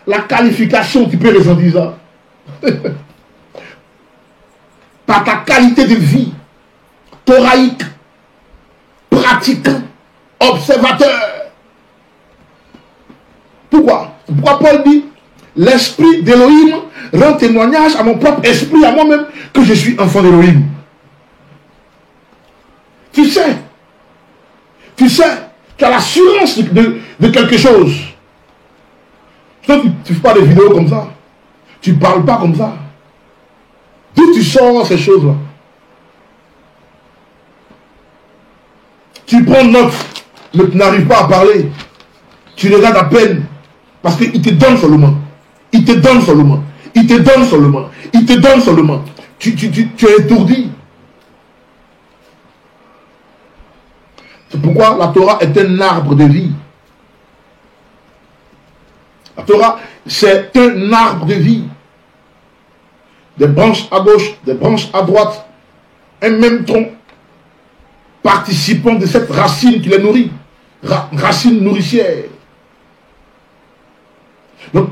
la qualification, tu peux ressentir ça. Par ta qualité de vie, thoraïque, pratiquant, observateur. Pourquoi? Pourquoi Paul dit, l'esprit d'Elohim rend témoignage à mon propre esprit, à moi-même, que je suis enfant d'Elohim. Tu sais, tu as l'assurance de quelque chose. Tu ne fais pas des vidéos comme ça. Tu ne parles pas comme ça. D'où tu sors ces choses-là? Tu prends note, mais tu n'arrives pas à parler. Tu regardes à peine. Parce qu'il te donne seulement. Il te donne seulement. Il te donne seulement. Il te donne seulement. Tu es étourdi. C'est pourquoi la Torah est un arbre de vie. La Torah, c'est un arbre de vie. Des branches à gauche, des branches à droite. Un même tronc. Participant de cette racine qui les nourrit. Racine nourricière. Donc,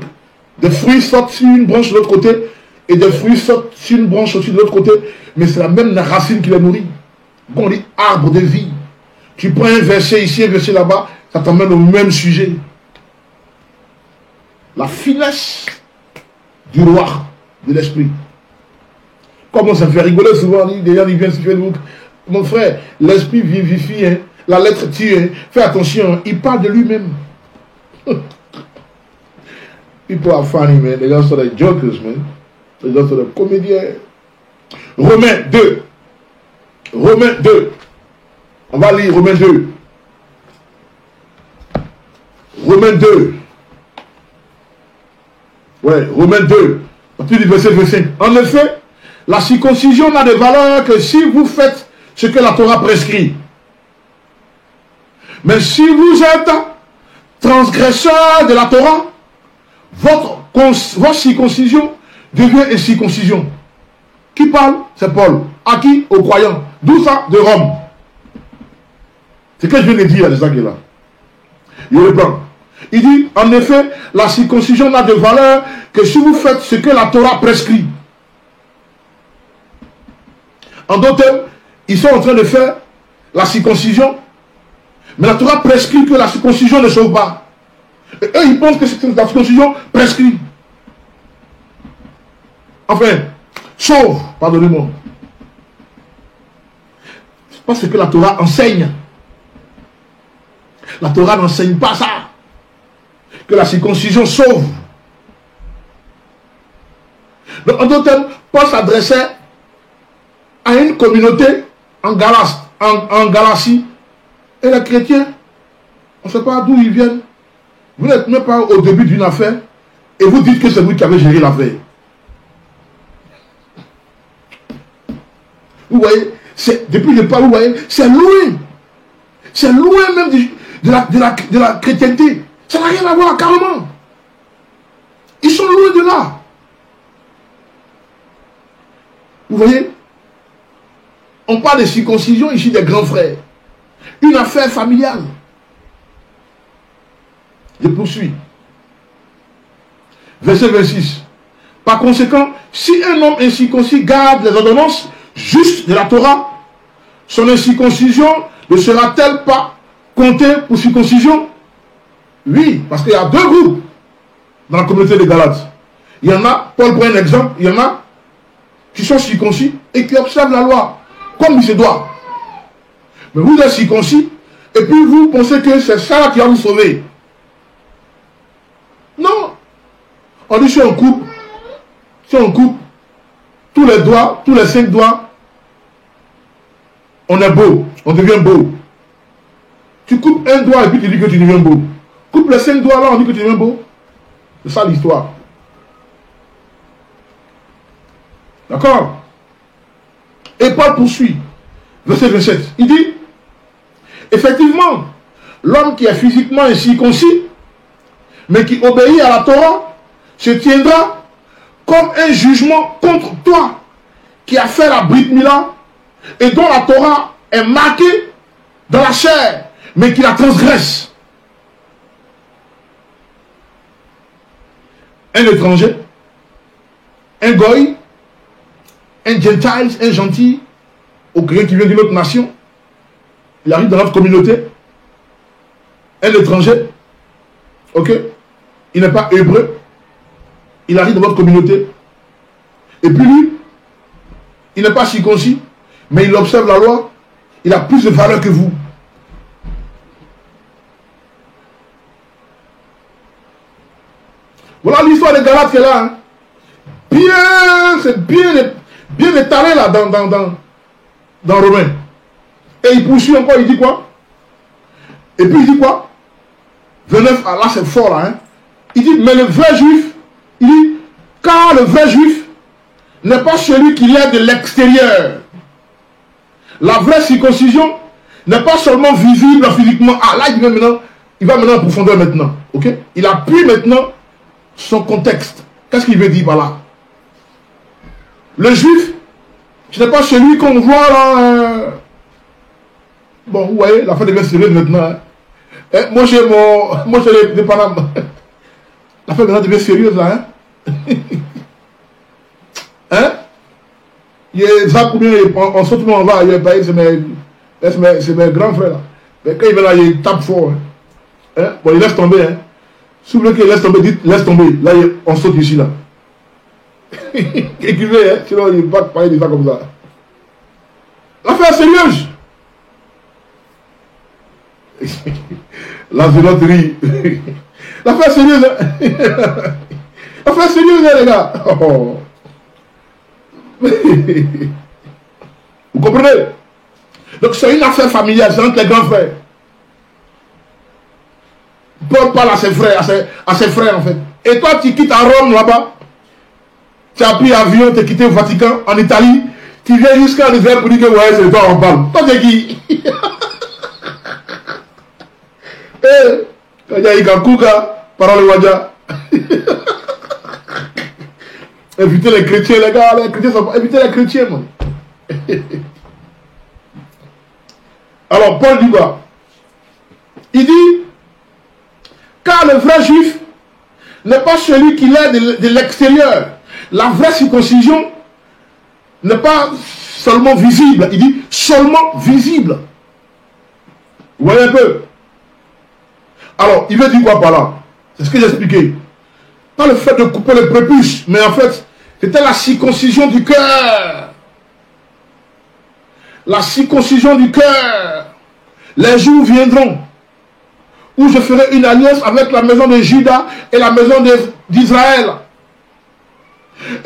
des fruits sortent sur une branche de l'autre côté, et des fruits sortent sur une branche aussi de l'autre côté, mais c'est la même racine qui les nourrit. Bon, on dit arbre de vie. Tu prends un verset ici, un verset là-bas, ça t'emmène au même sujet. La finesse du roi de l'esprit. Comme on s'en fait rigoler souvent, des gens qui viennent sur Facebook. Mon frère, l'esprit vivifie, hein, la lettre tue, hein, fais attention, hein, il parle de lui-même. People are funny, man. They just sort of jokers, man. They just sort of comédiens. Romains 2. Romains 2. On va lire Romains 2. Romains 2. Ouais, Romains 2. À partir du verset 25. En effet, la circoncision n'a de valeur que si vous faites ce que la Torah prescrit. Mais si vous êtes transgresseur de la Torah, votre circoncision devient une circoncision. Qui parle? C'est Paul. À qui? Aux croyants. D'où ça? De Rome. C'est ce que je viens de dire, c'est ça qui est là. Il reprend. Il dit, en effet, la circoncision n'a de valeur que si vous faites ce que la Torah prescrit. En d'autres termes, ils sont en train de faire la circoncision, mais la Torah prescrit que la circoncision ne sauve pas. Et eux, ils pensent que c'est la circoncision prescrit. Enfin, sauve, pardonnez-moi. C'est pas ce que la Torah enseigne. La Torah n'enseigne pas ça. Que la circoncision sauve. Donc, en d'autres termes, Paul s'adressait à une communauté en Galatie. Et les chrétiens, on ne sait pas d'où ils viennent. Vous n'êtes même pas au début d'une affaire et vous dites que c'est vous qui avez géré l'affaire. Vous voyez, depuis le départ, vous voyez, c'est loin. C'est loin même de la chrétienté. Ça n'a rien à voir, carrément. Ils sont loin de là. Vous voyez, on parle de circoncision ici des grands frères. Une affaire familiale. Je poursuis. Verset 26. Par conséquent, si un homme incirconcis garde les ordonnances justes de la Torah, son incirconcision ne sera-t-elle pas comptée pour circoncision? Oui, parce qu'il y a deux groupes dans la communauté des Galates. Il y en a, Paul prend un exemple, il y en a qui sont circoncis et qui observent la loi comme il se doit. Mais vous êtes circoncis et puis vous pensez que c'est ça qui va vous sauver. Non. On dit si on coupe, tous les doigts, tous les 5 doigts, on est beau, on devient beau. Tu coupes un doigt et puis tu dis que tu deviens beau. Coupe les 5 doigts là, on dit que tu deviens beau. C'est ça l'histoire. D'accord? Et Paul poursuit. Verset 27. Il dit, effectivement, l'homme qui est physiquement incirconcis, mais qui obéit à la Torah, se tiendra comme un jugement contre toi, qui a fait la Brit Mila, et dont la Torah est marquée dans la chair, mais qui la transgresse. Un étranger, un goy, un gentile, un gentil, ou quelqu'un qui vient d'une autre nation, il arrive dans notre communauté, un étranger, ok, il n'est pas hébreu, il arrive dans votre communauté, et puis lui, il n'est pas circoncis, mais il observe la loi, il a plus de valeur que vous. Voilà l'histoire des Galates qui est là. Hein. C'est bien étalé là dans Romains. Et il poursuit encore, il dit quoi? Et puis il dit quoi? 29, ah là c'est fort là. Hein. Il dit, mais le vrai juif, il dit, car le vrai juif n'est pas celui qui est de l'extérieur. La vraie circoncision n'est pas seulement visible physiquement. Ah là il va maintenant en profondeur maintenant. Ok? Il appuie maintenant son contexte. Qu'est-ce qu'il veut dire par là? Le juif, ce n'est pas celui qu'on voit là. Bon, vous voyez, l'affaire devient sérieuse maintenant. Hein. Moi j'ai les Panama. L'affaire maintenant devient sérieuse là. Hein? Hein? Il y a ça combien en sorte on va, c'est mes grands frères là. Mais quand il va là, il tape fort. Hein? Bon, il laisse tomber. Hein? Si vous voulez qu'il laisse tomber, dites laisse tomber. Là, on saute ici là. Écrivez, hein? Sinon il va parler de ça comme ça. L'affaire est sérieuse. La zéloterie. L'affaire est sérieuse. Hein? L'affaire est sérieuse, hein, les gars. Oh. Vous comprenez? Donc c'est une affaire familiale, c'est entre les grands frères. Paul parle à ses frères, à ses frères en fait. Et toi tu quittes à Rome là-bas, tu as pris l'avion, tu es quitté au Vatican, en Italie, tu viens jusqu'en Israël pour dire que ouais c'est toi on parle. Toi t'es qui? Eh, quand il y a Ikakuka, parole Wadja. Évitez les chrétiens, les gars, les chrétiens sont pas. Évitez les chrétiens, moi. Alors, Paul dit quoi? Il dit, car le vrai juif n'est pas celui qui est de l'extérieur. La vraie circoncision n'est pas seulement visible. Il dit seulement visible. Vous voyez un peu? Alors, il veut dire quoi par là? C'est ce que j'ai expliqué. Pas le fait de couper le prépuce, mais en fait, c'était la circoncision du cœur. La circoncision du cœur. Les jours viendront où je ferai une alliance avec la maison de Juda et la maison d'Israël.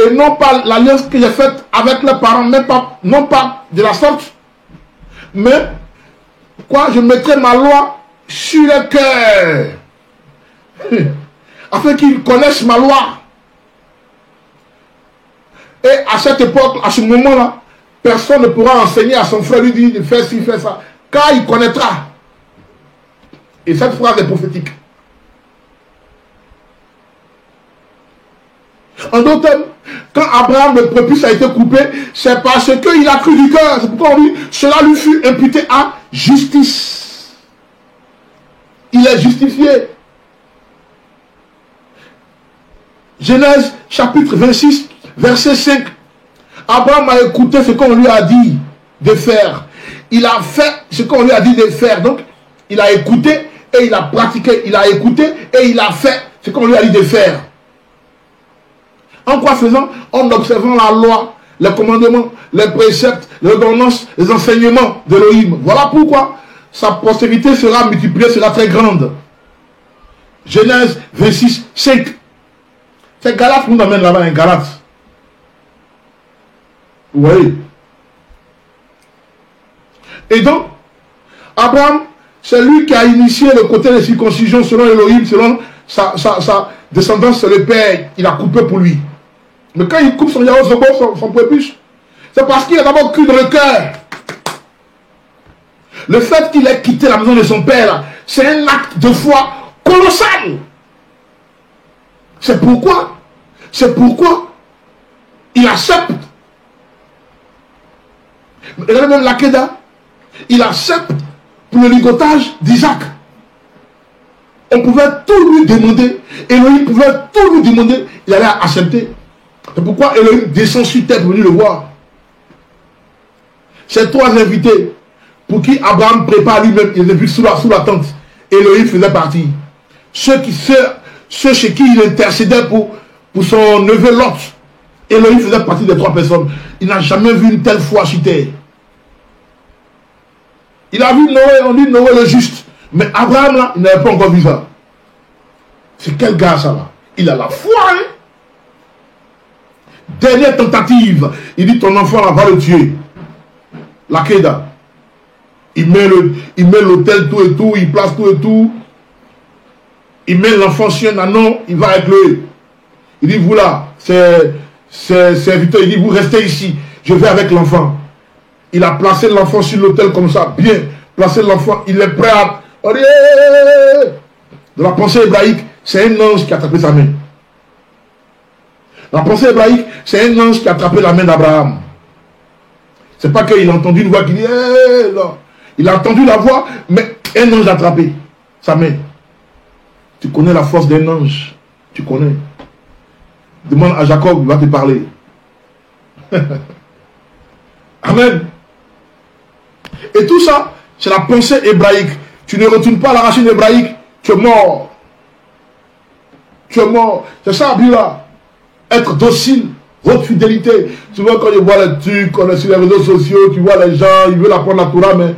Et non pas l'alliance que j'ai faite avec leurs parents, non pas de la sorte, mais quoi, je mettrai ma loi sur le cœur. Afin qu'ils connaissent ma loi. Et à cette époque, à ce moment-là, personne ne pourra enseigner à son frère, lui dire de faire ci, faire ça, car il connaîtra. Et cette phrase est prophétique. En d'autres termes, quand Abraham, le prépuce a été coupé, c'est parce qu'il a cru du cœur. C'est pourquoi on dit, cela lui fut imputé à justice. Il est justifié. Genèse chapitre 26, verset 5. Abraham a écouté ce qu'on lui a dit de faire. Il a fait ce qu'on lui a dit de faire. Donc, il a écouté et il a pratiqué. Il a écouté et il a fait ce qu'on lui a dit de faire. En quoi faisant? En observant la loi, les commandements, les préceptes, les ordonnances, les enseignements d'Élohim. Voilà pourquoi sa postérité sera multipliée, sera très grande. Genèse 26, 5. C'est Galate nous amène là-bas, un Galate. Vous voyez? Et donc, Abraham C'est lui qui a initié le côté de circoncision selon Elohim, selon sa descendance, c'est le père. Il a coupé pour lui. Mais quand il coupe son yaourt, son prépuce, c'est parce qu'il a d'abord cru dans le cœur. Le fait qu'il ait quitté la maison de son père, c'est un acte de foi colossal. C'est pourquoi il accepte. Regardez même l'Akéda, il accepte pour le ligotage d'Isaac. On pouvait tout lui demander, Elohim pouvait tout lui demander, il allait accepter. C'est pourquoi Elohim descend sur terre pour venir le voir. Ces trois invités, pour qui Abraham prépare lui-même, il les vu sous la tente. Elohim faisait partie. Ceux chez qui il intercédait pour son neveu Lot, Elohim faisait partie des trois personnes. Il n'a jamais vu une telle foi sur terre. Il a vu Noé, on dit Noé le juste. Mais Abraham, là, il n'avait pas encore vu ça. C'est quel gars, ça, là? Il a la foi, hein? Dernière tentative. Il dit, ton enfant, là, va le tuer. L'Akéda. Il met l'hôtel, tout et tout. Il place tout et tout. Il met l'enfant sur un anon. Il va avec lui. Il dit, vous, là, c'est serviteur. Il dit, vous restez ici. Je vais avec l'enfant. Il a placé l'enfant sur l'autel comme ça, bien. Placé l'enfant, il est prêt à... Dans la pensée hébraïque, c'est un ange qui a attrapé sa main. Dans la pensée hébraïque, c'est un ange qui a attrapé la main d'Abraham. C'est pas qu'il a entendu une voix qui dit... non. Il a entendu la voix, mais un ange a attrapé sa main. Tu connais la force d'un ange. Tu connais. Demande à Jacob, il va te parler. Amen. Et tout ça, c'est la pensée hébraïque. Tu ne retournes pas à la racine hébraïque, tu es mort. Tu es mort. C'est ça, Bila. Être docile, haute fidélité. Souvent, quand je vois les trucs, on est sur les réseaux sociaux, tu vois les gens, ils veulent apprendre la Torah, mais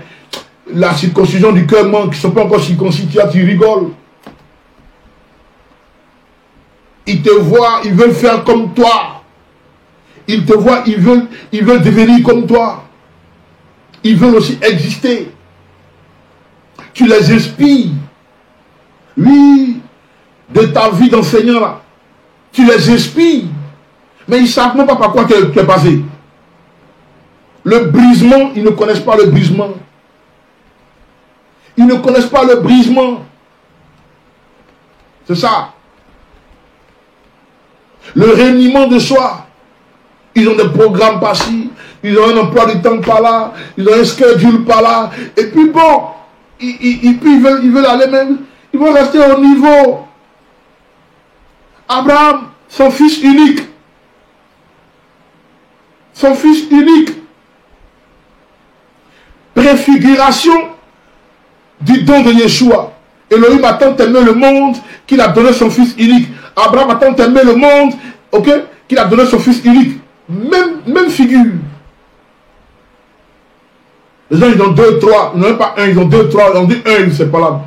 la circoncision du cœur manque, ils ne sont pas encore circoncis, tu rigoles. Ils te voient, ils veulent faire comme toi. Ils te voient, ils veulent devenir comme toi. Ils veulent aussi exister. Tu les inspires. Oui, de ta vie d'enseignant là. Tu les inspires. Mais ils ne savent même pas par quoi tu es passé. Le brisement, ils ne connaissent pas le brisement. Ils ne connaissent pas le brisement. C'est ça. Le réunion de soi. Ils ont des programmes par-ci, ils ont un emploi du temps par là, ils ont un schedule par là. Et puis bon, ils veulent aller même, ils vont rester au niveau. Abraham, son fils unique. Son fils unique. Préfiguration du don de Yeshua. Elohim a tant aimé le monde qu'il a donné son fils unique. Abraham a tant aimé le monde, ok, qu'il a donné son fils unique. Même figure. Les gens, ils ont 2, 3. Ils n'ont même pas un, ils ont 2, 3. Ils ont dit 1, c'est pas là.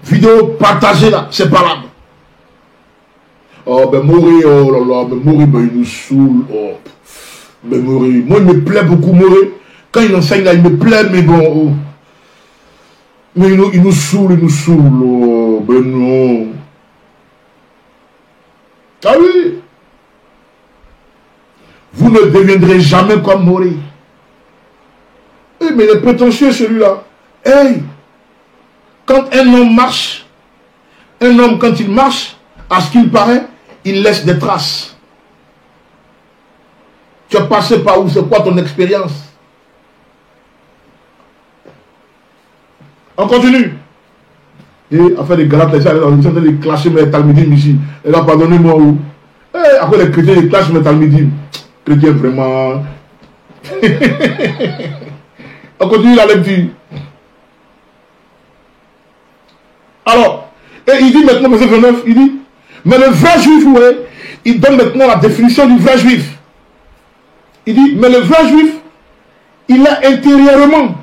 Vidéo partagée là, c'est pas là. Oh, ben Mori, oh là là, ben Mori, ben il nous saoule. Oh, ben Mori. Moi, il me plaît beaucoup, Mori. Quand il enseigne là, il me plaît, mais bon. Oh. Mais il nous saoule, oh, ben non. Ah oui. Vous ne deviendrez jamais comme Mori. Eh, mais il est prétentieux celui-là. Hey, quand un homme marche, quand il marche, à ce qu'il paraît, il laisse des traces. Tu as passé par où? C'est quoi ton expérience? On continue. Et après les Galates, on est en train de clasher mes Talmidim ici. Et là, pardonnez-moi où. Et après les chrétiens, ils clashent mes Talmidim. Chrétiens vraiment. On continue la lecture. Alors, et il dit maintenant, verset 29, il dit, mais le vrai juif, vous voyez, il donne maintenant la définition du vrai juif. Il dit, mais le vrai juif, il est intérieurement.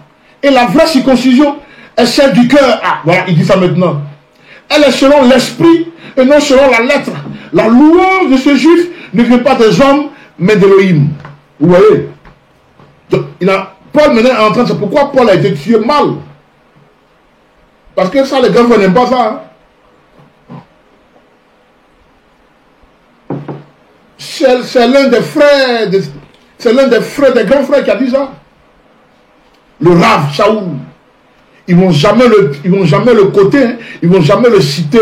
Et la vraie circoncision est celle du cœur. Ah, voilà, il dit ça maintenant. Elle est selon l'esprit et non selon la lettre. La louange de ce juif ne vient pas des hommes, mais d'Elohim. Vous voyez, Donc, Paul maintenant est en train de... C'est pourquoi Paul a été tué mal. Parce que ça, les grands frères n'aiment pas ça. Hein. C'est l'un des frères, c'est l'un des frères, des grands frères qui a dit ça. Le Rav Shaoul. Ils vont jamais le côté, hein. Ils vont jamais le citer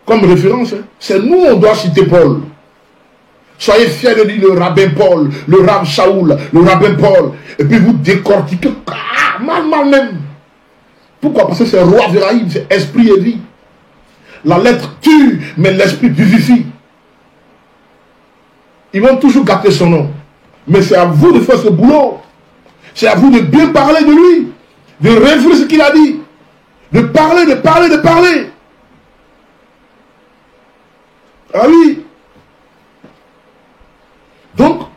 comme référence. Hein. C'est nous, on doit citer Paul. Soyez fiers de dire le rabbin Paul, le Rav Shaoul, le rabbin Paul. Et puis vous décortiquez, mal même. Pourquoi? Parce que c'est roi Véraïm, c'est esprit et vie. La lettre tue, mais l'esprit vivifie. Ils vont toujours gâter son nom. Mais c'est à vous de faire ce boulot. C'est à vous de bien parler de lui. De réfléchir ce qu'il a dit. De parler. Ah oui. Donc,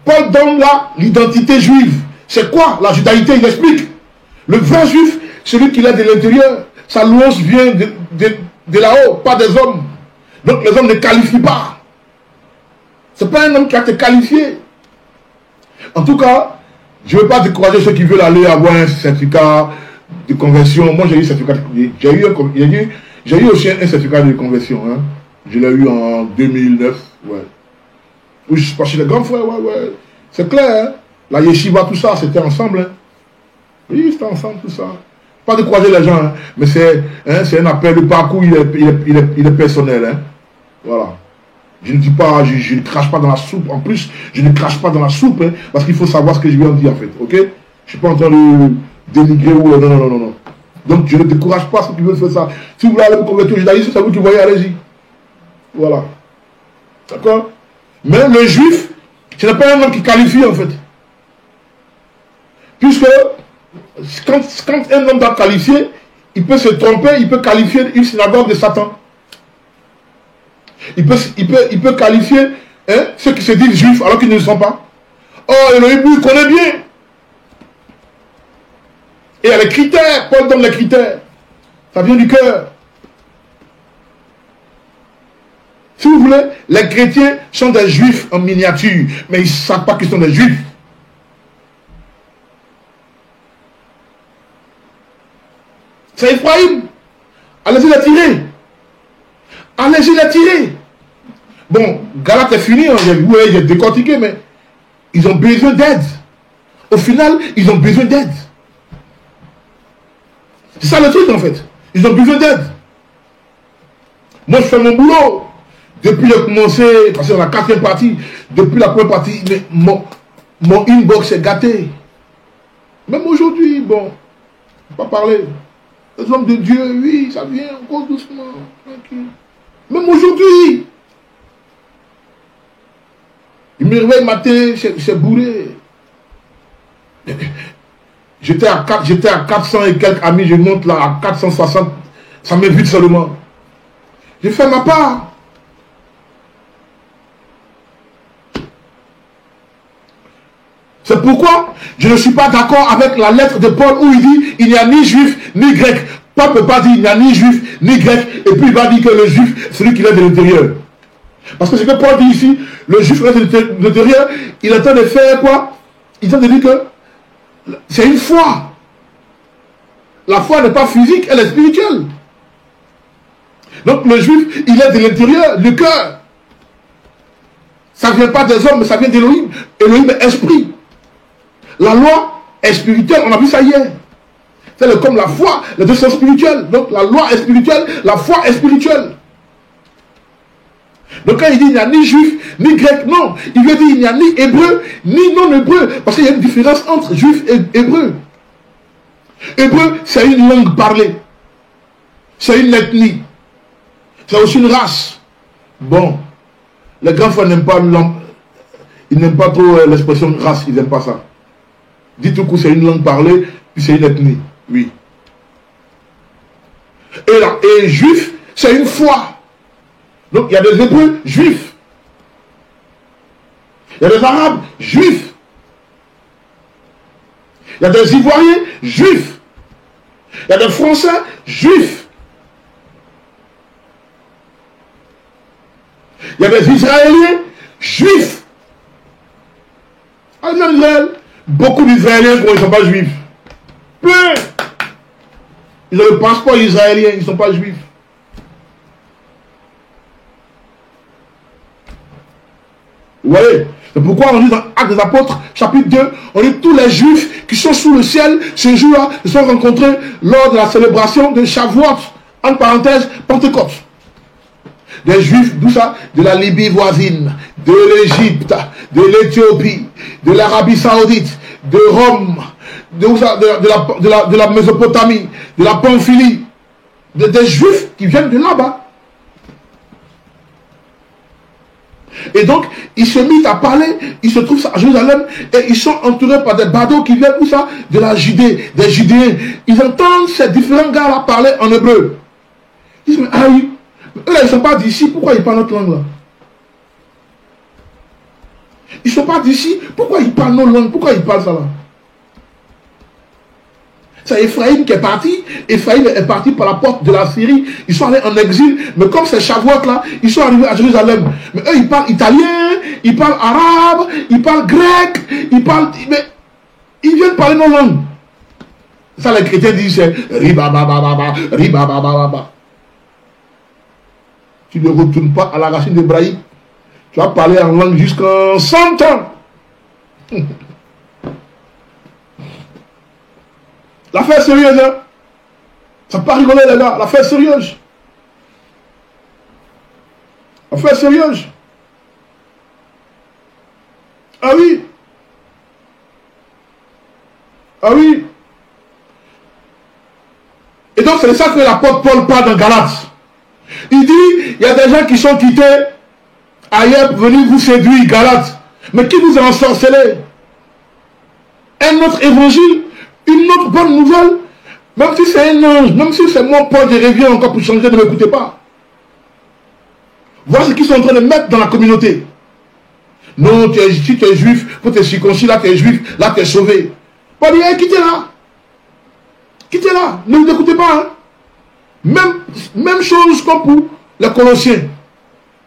Paul donne là l'identité juive. C'est quoi la judaïté? Il explique. Le vrai juif, celui qui est de l'intérieur, sa louange vient de là-haut, pas des hommes. Donc les hommes ne qualifient pas. Ce n'est pas un homme qui a été qualifié. En tout cas, je ne veux pas décourager ceux qui veulent aller avoir un certificat de conversion. Moi, j'ai eu certificat. J'ai eu aussi un certificat de conversion. Hein. Je l'ai eu en 2009. Ouais. Oui, je suis passé les grands frères. Ouais. C'est clair. Hein. La yeshiva, tout ça, c'était ensemble. Hein. Oui, c'était ensemble, tout ça. Pas décourager les gens. Hein. Mais c'est un appel de parcours. Il est personnel. Hein. Voilà. Je ne dis pas, je ne crache pas dans la soupe. En plus, je ne crache pas dans la soupe, hein, parce qu'il faut savoir ce que je viens de dire, en fait. Ok? Je ne suis pas en train de dénigrer ou... Non. Donc, je ne décourage pas ceux qui veulent faire ça. Si vous voulez aller vous convertir au judaïsme, c'est vous qui voyez, allez-y. Voilà. D'accord? Mais le juif, ce n'est pas un homme qui qualifie, en fait. Puisque, quand un homme doit qualifier, il peut se tromper, il peut qualifier une synagogue de Satan. Il peut qualifier ceux qui se disent juifs alors qu'ils ne le sont pas. Oh, Elohim, il connaît bien. Et il y a les critères. Paul donne les critères. Ça vient du cœur. Si vous voulez, les chrétiens sont des juifs en miniature, mais ils ne savent pas qu'ils sont des juifs. C'est Ephraïm. Allez-y les tirer. Allez-y les tirer. Bon, Galate est fini, hein, j'ai décortiqué, mais ils ont besoin d'aide. Au final, ils ont besoin d'aide. C'est ça le truc en fait. Ils ont besoin d'aide. Moi, je fais mon boulot. Depuis le commencé, parce que dans la 4e partie, depuis la première partie, mais mon inbox est gâté. Même aujourd'hui, bon, pas parler. Les hommes de Dieu, oui, ça vient encore doucement, tranquille. Même aujourd'hui, il me réveille le matin, c'est bourré. J'étais à 400 et quelques amis, je monte là à 460, ça m'évite seulement. J'ai fait ma part. C'est pourquoi je ne suis pas d'accord avec la lettre de Paul où il dit il n'y a ni juif ni grec. Paul ne peut pas dire il n'y a ni juif ni grec et puis il va dire que le juif c'est celui qui est de l'intérieur. Parce que ce que Paul dit ici, le juif qui est de l'intérieur, il est en train de faire quoi? Il est en train de dire que c'est une foi. La foi n'est pas physique, elle est spirituelle. Donc le juif, il est de l'intérieur, du cœur. Ça ne vient pas des hommes, mais ça vient d'Elohim. Elohim est esprit. La loi est spirituelle, on a vu ça hier. C'est comme la foi, les deux sont spirituels. Donc la loi est spirituelle, la foi est spirituelle. Donc quand il dit il n'y a ni juif, ni grec, non. Il veut dire il n'y a ni hébreu, ni non-hébreu. Parce qu'il y a une différence entre juif et hébreu. Hébreu, c'est une langue parlée. C'est une ethnie. C'est aussi une race. Bon, les grands frères n'aiment pas ils n'aiment pas trop l'expression race, ils n'aiment pas ça. Dites tout coup, c'est une langue parlée, puis c'est une ethnie. Oui. Et juif, c'est une foi. Donc il y a des Hébreux juifs. Il y a des Arabes juifs. Il y a des Ivoiriens juifs. Il y a des Français juifs. Il y a des Israéliens juifs. Ah, Israël, Beaucoup d'Israéliens, ils ne sont pas juifs. Plein. Ils ont le passeport israélien, ils ne sont pas juifs. Vous voyez? C'est pourquoi on dit dans Actes des Apôtres, chapitre 2, on dit tous les juifs qui sont sous le ciel, ce jour-là, se sont rencontrés lors de la célébration de Shavuot, entre parenthèses, Pentecôte. Des juifs, d'où ça? De la Libye voisine, de l'Égypte, de l'Éthiopie, de l'Arabie Saoudite, de Rome, de la Mésopotamie, de la Pamphylie, des juifs qui viennent de là-bas. Et donc, ils se mettent à parler, ils se trouvent à Jérusalem, et ils sont entourés par des badauds qui viennent, où ça? De la Judée, des Judéens. Ils entendent ces différents gars-là parler en hébreu. Ils disent, mais ah oui, eux là, ils ne sont pas d'ici, pourquoi ils parlent notre langue là? Ils ne sont pas d'ici, pourquoi ils parlent nos langues? Pourquoi ils parlent ça là? C'est Ephraïm qui est parti. Ephraïm est parti par la porte de la Syrie. Ils sont allés en exil. Mais comme c'est Shavuot là, ils sont arrivés à Jérusalem. Mais eux, ils parlent italien, ils parlent arabe, ils parlent grec, ils parlent... Mais ils viennent parler nos langues. Ça, les chrétiens disent, c'est ribabababa, ribabababa. Tu ne retournes pas à la racine hébraïque. Tu vas parler en langue jusqu'en 100 ans. L'affaire est sérieuse, hein? Ça ne peut pas rigoler, les gars. L'affaire est sérieuse. L'affaire est sérieuse. Ah oui. Ah oui. Et donc, c'est de ça que l'apôtre Paul parle dans Galates. Il dit, il y a des gens qui sont quittés ailleurs pour venir vous séduire, Galates. Mais qui vous a ensorcelé? Un autre évangile? Une autre bonne nouvelle, même si c'est un ange, même si c'est mon Paul, je reviens encore pour changer, ne m'écoutez pas. Voilà ce qu'ils sont en train de mettre dans la communauté. Non, si tu es juif, quand tu es circoncis, là tu es juif, là tu es sauvé. Paul dit, hey, quittez-la. Quittez-la, ne vous écoutez pas. Hein. Même chose comme pour les Colossiens.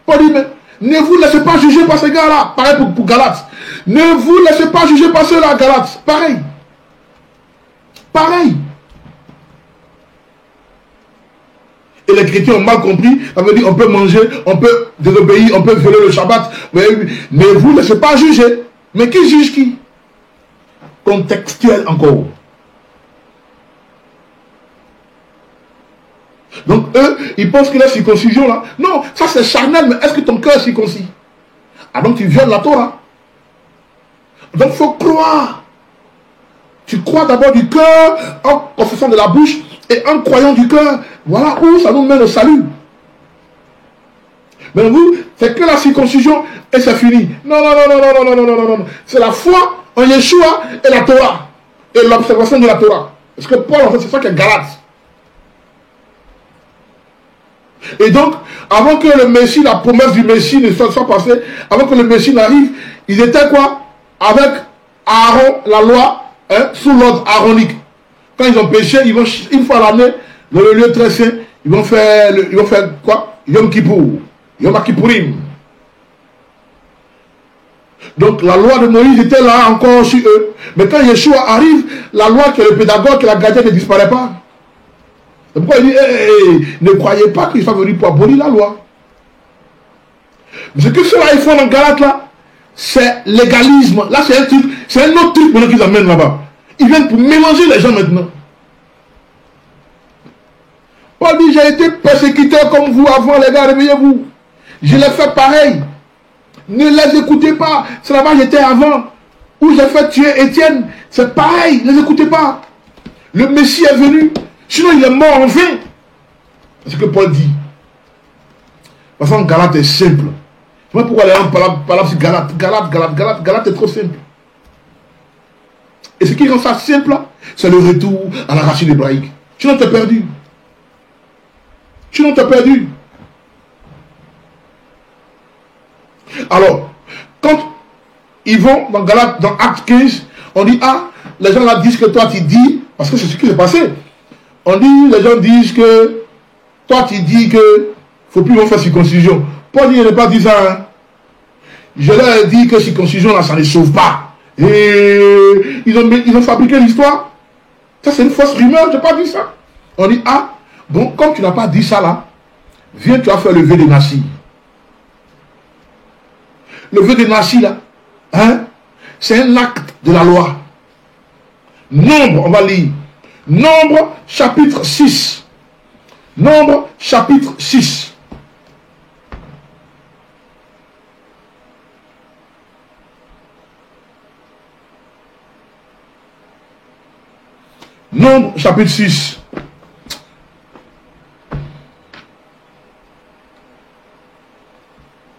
Paul dit, mais ne vous laissez pas juger par ces gars-là. Pareil pour Galates. Ne vous laissez pas juger par ceux-là, Galates. Pareil. Pareil. Et les chrétiens ont mal compris. Ça veut dire on peut manger, on peut désobéir, on peut violer le Shabbat. Mais vous ne laissez pas juger. Mais qui juge qui? Contextuel encore. Donc eux, ils pensent que la circoncision là, non, ça c'est charnel, mais est-ce que ton cœur est circoncis? Ah donc tu violes la Torah. Donc il faut croire. Tu crois d'abord du cœur, en confessant de la bouche, et en croyant du cœur, voilà où ça nous mène au salut. Mais vous, c'est que la circoncision et c'est fini. Non, non, non, non, non, non, non, non, non, non. C'est la foi en Yeshua et la Torah. Et l'observation de la Torah. Parce que Paul, en fait, c'est ça qui est Galate. Et donc, avant que le Messie, la promesse du Messie ne soit passée, avant que le Messie n'arrive, ils étaient quoi? Avec Aaron, la loi, hein, sous l'ordre aronique. Quand ils ont péché, ils vont, une fois à l'année, dans le lieu très saint, ils vont faire quoi? Yom Kippour, Yom Kippourim. Donc la loi de Moïse était là encore sur eux. Mais quand Yeshua arrive, la loi qui est le pédagogue, qui est la gardienne ne disparaît pas. C'est pourquoi il dit, ne croyez pas qu'il soit venu pour abolir la loi. Mais ce que ceux-là ils font dans Galate là, c'est l'égalisme. Là c'est un truc, c'est un autre truc maintenant qu'ils amènent là-bas. Ils viennent pour mélanger les gens maintenant. Paul dit, j'ai été persécuteur comme vous avant, les gars, réveillez-vous. Je l'ai fait pareil. Ne les écoutez pas. C'est là-bas que j'étais avant. Où j'ai fait tuer Étienne. C'est pareil, ne les écoutez pas. Le Messie est venu. Sinon, il est mort en vain. C'est ce que Paul dit. Parce que Galate est simple. Je ne sais pas pourquoi les gens parlent sur Galate. Galate est trop simple. Et ce qui rend ça simple, c'est le retour à la racine hébraïque. Sinon, tu es perdu. Sinon, tu es perdu. Alors, quand ils vont dans Galate, dans Acte 15, on dit, ah, les gens là disent que toi tu dis, parce que c'est ce qui s'est passé. On dit, les gens disent que toi tu dis que faut plus faire circoncision. Paul dit, il n'a pas dit ça. Hein. Je leur ai dit que circoncision là, ça ne sauve pas. Et ils ont fabriqué l'histoire. Ça, c'est une fausse rumeur, je n'ai pas dit ça. On dit, ah, bon, comme tu n'as pas dit ça là, viens, tu vas faire le vœu des Nassi. Le vœu des Nassi là, hein, c'est un acte de la loi. Nombre, on va lire. Nombre, chapitre 6. Nombre, chapitre 6. Nombre, chapitre 6.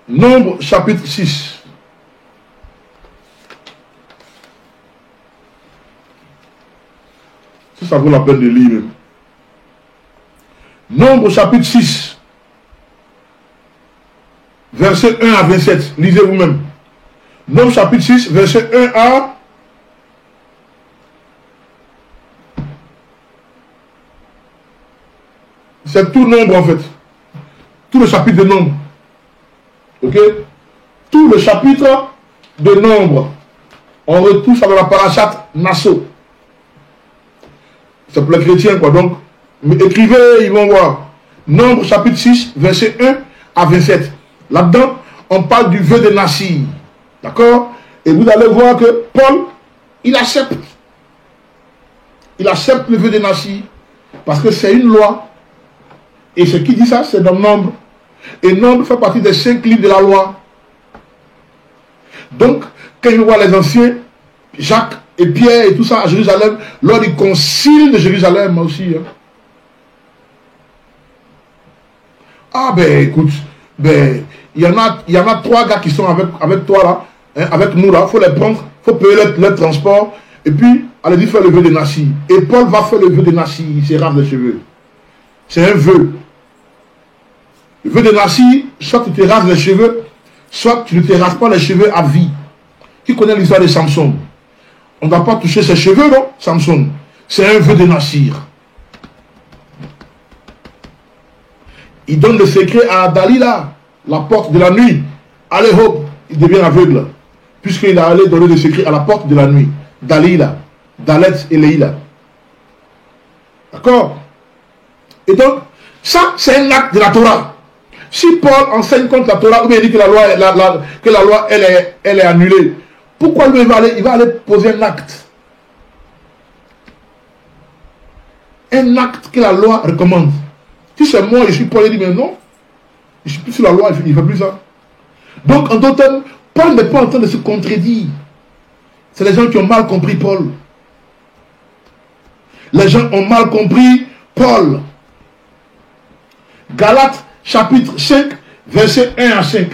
Nombre, chapitre 6. Ça vaut la peine de lire même. Nombre, chapitre 6. Verset 1 à 27. Lisez vous-même. Nombre, chapitre 6, verset 1 à... C'est tout nombre en fait. Tout le chapitre de nombre. Ok? Tout le chapitre de nombre. On retrouve ça dans la parachate Nassau. C'est pour les chrétiens quoi. Donc, écrivez, ils vont voir. Nombre chapitre 6, verset 1 à 27. Là-dedans, on parle du vœu de Nassi. D'accord? Et vous allez voir que Paul, il accepte. Il accepte le vœu de Nassi. Parce que c'est une loi. Et ce qui dit ça, c'est dans Nombre. Et Nombre fait partie des 5 livres de la loi. Donc, quand je vois les anciens, Jacques et Pierre et tout ça à Jérusalem, lors du concile de Jérusalem aussi. Hein. Ah ben écoute, ben il y en a 3 gars qui sont avec toi là, hein, avec nous là, il faut les prendre, il faut payer leur transport, et puis allez-y faire le vœu de Nassi. Et Paul va faire le vœu de Nassi, il se rase les cheveux. C'est un vœu. Le vœu de Nassi, soit tu te rases les cheveux, soit tu ne te rases pas les cheveux à vie. Qui connaît l'histoire de Samson? On ne va pas toucher ses cheveux, non, Samson. C'est un vœu de Nassir. Il donne le secret à Dalila, la porte de la nuit. Allez hop, il devient aveugle. Puisqu'il a allé donner le secret à la porte de la nuit. Dalila, Dalet et Leïla. D'accord? Et donc, ça, c'est un acte de la Torah. Si Paul enseigne contre la Torah, ou bien il dit que la loi, elle est annulée, pourquoi lui, il va aller poser un acte? Un acte que la loi recommande. Si c'est moi, je suis Paul, il dit, mais non, je suis plus sur la loi, il ne fait plus ça. Donc, en d'autres termes, Paul n'est pas en train de se contredire. C'est les gens qui ont mal compris Paul. Les gens ont mal compris Paul. Galates, chapitre 5, verset 1 à 5.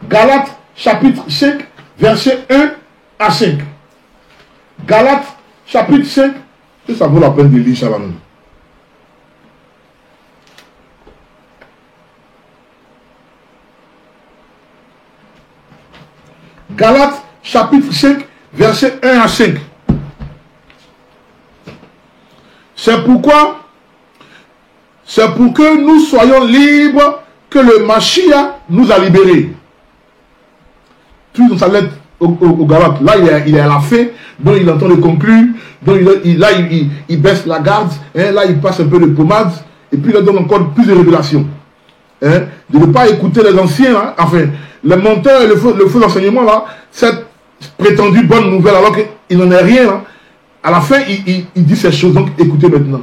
Galates, chapitre 5, verset 1 à 5. Galates, chapitre 5. Ça vaut la peine de lire ça là-même. Galates, chapitre 5, verset 1 à 5. C'est pour que nous soyons libres que le Mashiach nous a libérés. Tout dans sa lettre au Galates. Là, il est à la fin, donc il entend le conclure, donc là, il baisse la garde, hein, là, il passe un peu de pommade, et puis il leur donne encore plus de révélations. Hein, de ne pas écouter les anciens, hein, enfin, les menteurs et le faux enseignement, là, cette prétendue bonne nouvelle, alors qu'il n'en est rien, hein, à la fin, il dit ces choses, donc écoutez maintenant.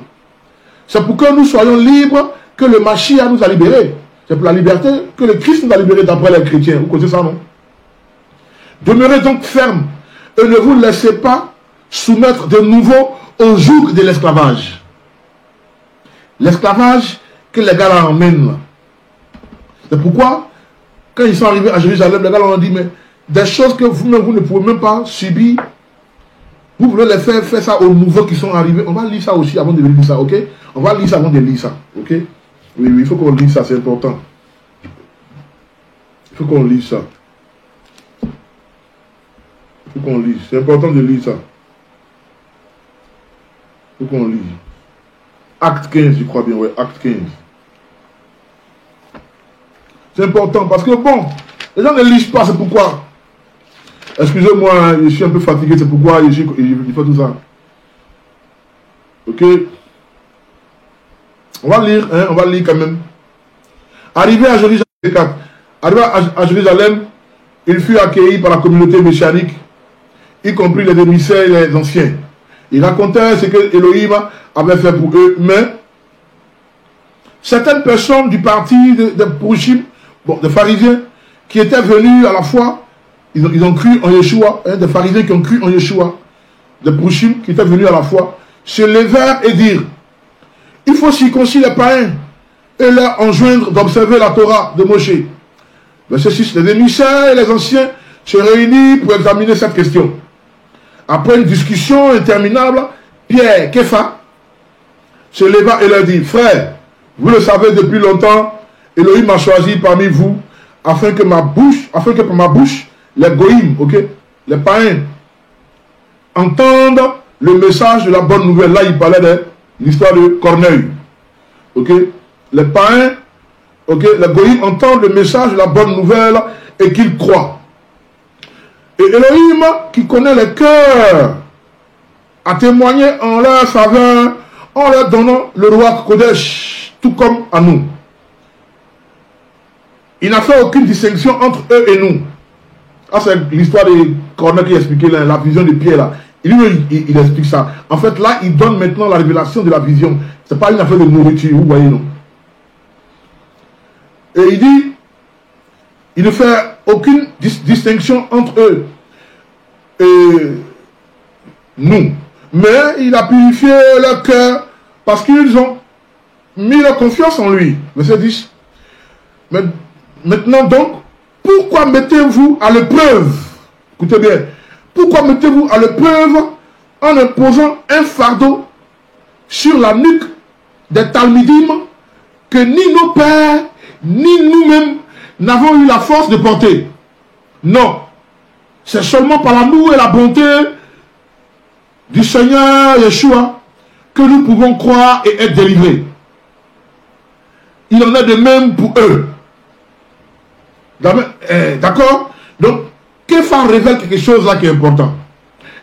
C'est pour que nous soyons libres que le Mashiach nous a libérés. C'est pour la liberté que le Christ nous a libérés d'après les chrétiens. Vous connaissez ça, non? Demeurez donc fermes et ne vous laissez pas soumettre de nouveau au joug de l'esclavage. L'esclavage que les gars là emmènent. C'est pourquoi, quand ils sont arrivés à Jérusalem, les gars leur ont dit, mais des choses que vous-même, vous ne pouvez même pas subir, vous voulez les faire ça aux nouveaux qui sont arrivés. On va lire ça aussi avant de lire ça, ok? On va lire ça avant de lire ça, ok? Oui, il faut qu'on lise ça, c'est important. Il faut qu'on lise ça. Il faut qu'on lise. C'est important de lire ça. Il faut qu'on lise. Acte 15, je crois bien, ouais, acte 15. C'est important parce que bon, les gens ne lisent pas, c'est pourquoi. Excusez-moi, hein, je suis un peu fatigué, c'est pourquoi je fais tout ça. Ok. On va lire, hein, on va lire quand même. Arrivé à Jérusalem, il fut accueilli par la communauté messianique, y compris les émissaires et les anciens. Il racontait ce que Elohim avait fait pour eux, mais certaines personnes du parti de Purushim, des pharisiens, qui étaient venus à la foi, ils ont cru en Yeshua, hein, des pharisiens qui ont cru en Yeshua, des Purushim qui étaient venus à la foi, se levèrent et dirent, il faut circoncire les païens et leur enjoindre d'observer la Torah de Moshe. Verset 6, les émissaires et les anciens se réunissent pour examiner cette question. Après une discussion interminable, Pierre, Képha, se leva et leur dit, frères, vous le savez depuis longtemps, Elohim m'a choisi parmi vous, afin que par ma bouche, les goïms, ok, les païens, entendent le message de la bonne nouvelle. Là, il parlait de l'histoire de Corneille. Ok, les païens, ok, les goïms entendent le message de la bonne nouvelle et qu'ils croient. Et Elohim, qui connaît les cœurs, a témoigné en leur faveur en leur donnant le roi Kodesh, tout comme à nous. Il n'a fait aucune distinction entre eux et nous. Ah, c'est l'histoire de Corneille qui expliquait la vision de Pierre là. Il explique ça. En fait, là, il donne maintenant la révélation de la vision. Ce n'est pas une affaire de nourriture, vous voyez, non? Et il dit, il ne fait aucune distinction entre eux et nous. Mais il a purifié leur cœur parce qu'ils ont mis leur confiance en lui. Verset 10. Mais maintenant donc, pourquoi mettez-vous à l'épreuve? Écoutez bien. Pourquoi mettez-vous à l'épreuve en imposant un fardeau sur la nuque des Talmidim que ni nos pères, ni nous-mêmes n'avons eu la force de porter? Non. C'est seulement par l'amour et la bonté du Seigneur Yeshua que nous pouvons croire et être délivrés. Il en est de même pour eux. D'accord? Donc, Képha révèle quelque chose là qui est important.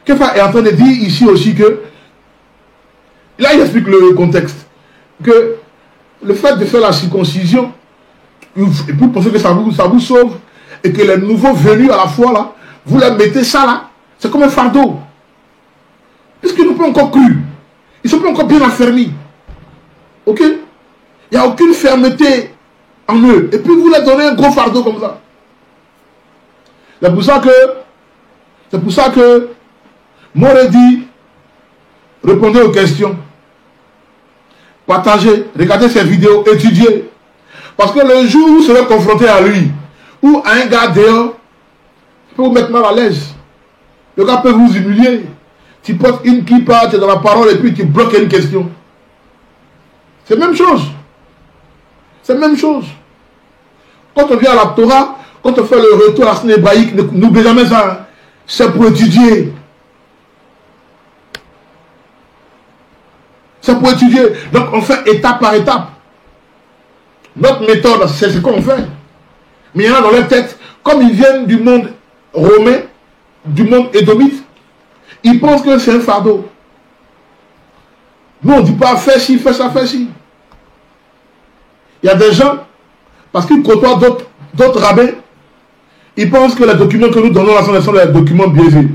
Képha est en train de dire ici aussi que, là il explique le contexte, que le fait de faire la circoncision, et vous pensez que ça vous sauve, et que les nouveaux venus à la foi là, vous leur mettez ça là, c'est comme un fardeau. Puisqu'ils n'ont pas encore cru, ils ne sont pas encore bien affermis. Ok? Il n'y a aucune fermeté en eux. Et puis vous leur donnez un gros fardeau comme ça. C'est pour ça que Moré dit, répondez aux questions, partagez, regardez ces vidéos, étudiez. Parce que le jour où vous serez confronté à lui, ou à un gars dehors, il peut vous mettre mal à l'aise. Le gars peut vous humilier. Tu portes une kippa, tu es dans la parole et puis tu bloques une question. C'est la même chose. C'est la même chose. Quand on vient à la Torah, quand on fait le retour à la scène hébraïque, n'oubliez jamais ça. C'est pour étudier. C'est pour étudier. Donc on fait étape par étape. Notre méthode, c'est ce qu'on fait. Mais il y en a dans leur tête, comme ils viennent du monde romain, du monde édomite, ils pensent que c'est un fardeau. Nous, on ne dit pas fais ci, fais ça, fais ci. Il y a des gens, parce qu'ils côtoient d'autres rabbins, ils pensent que les documents que nous donnons là sont des documents biaisés.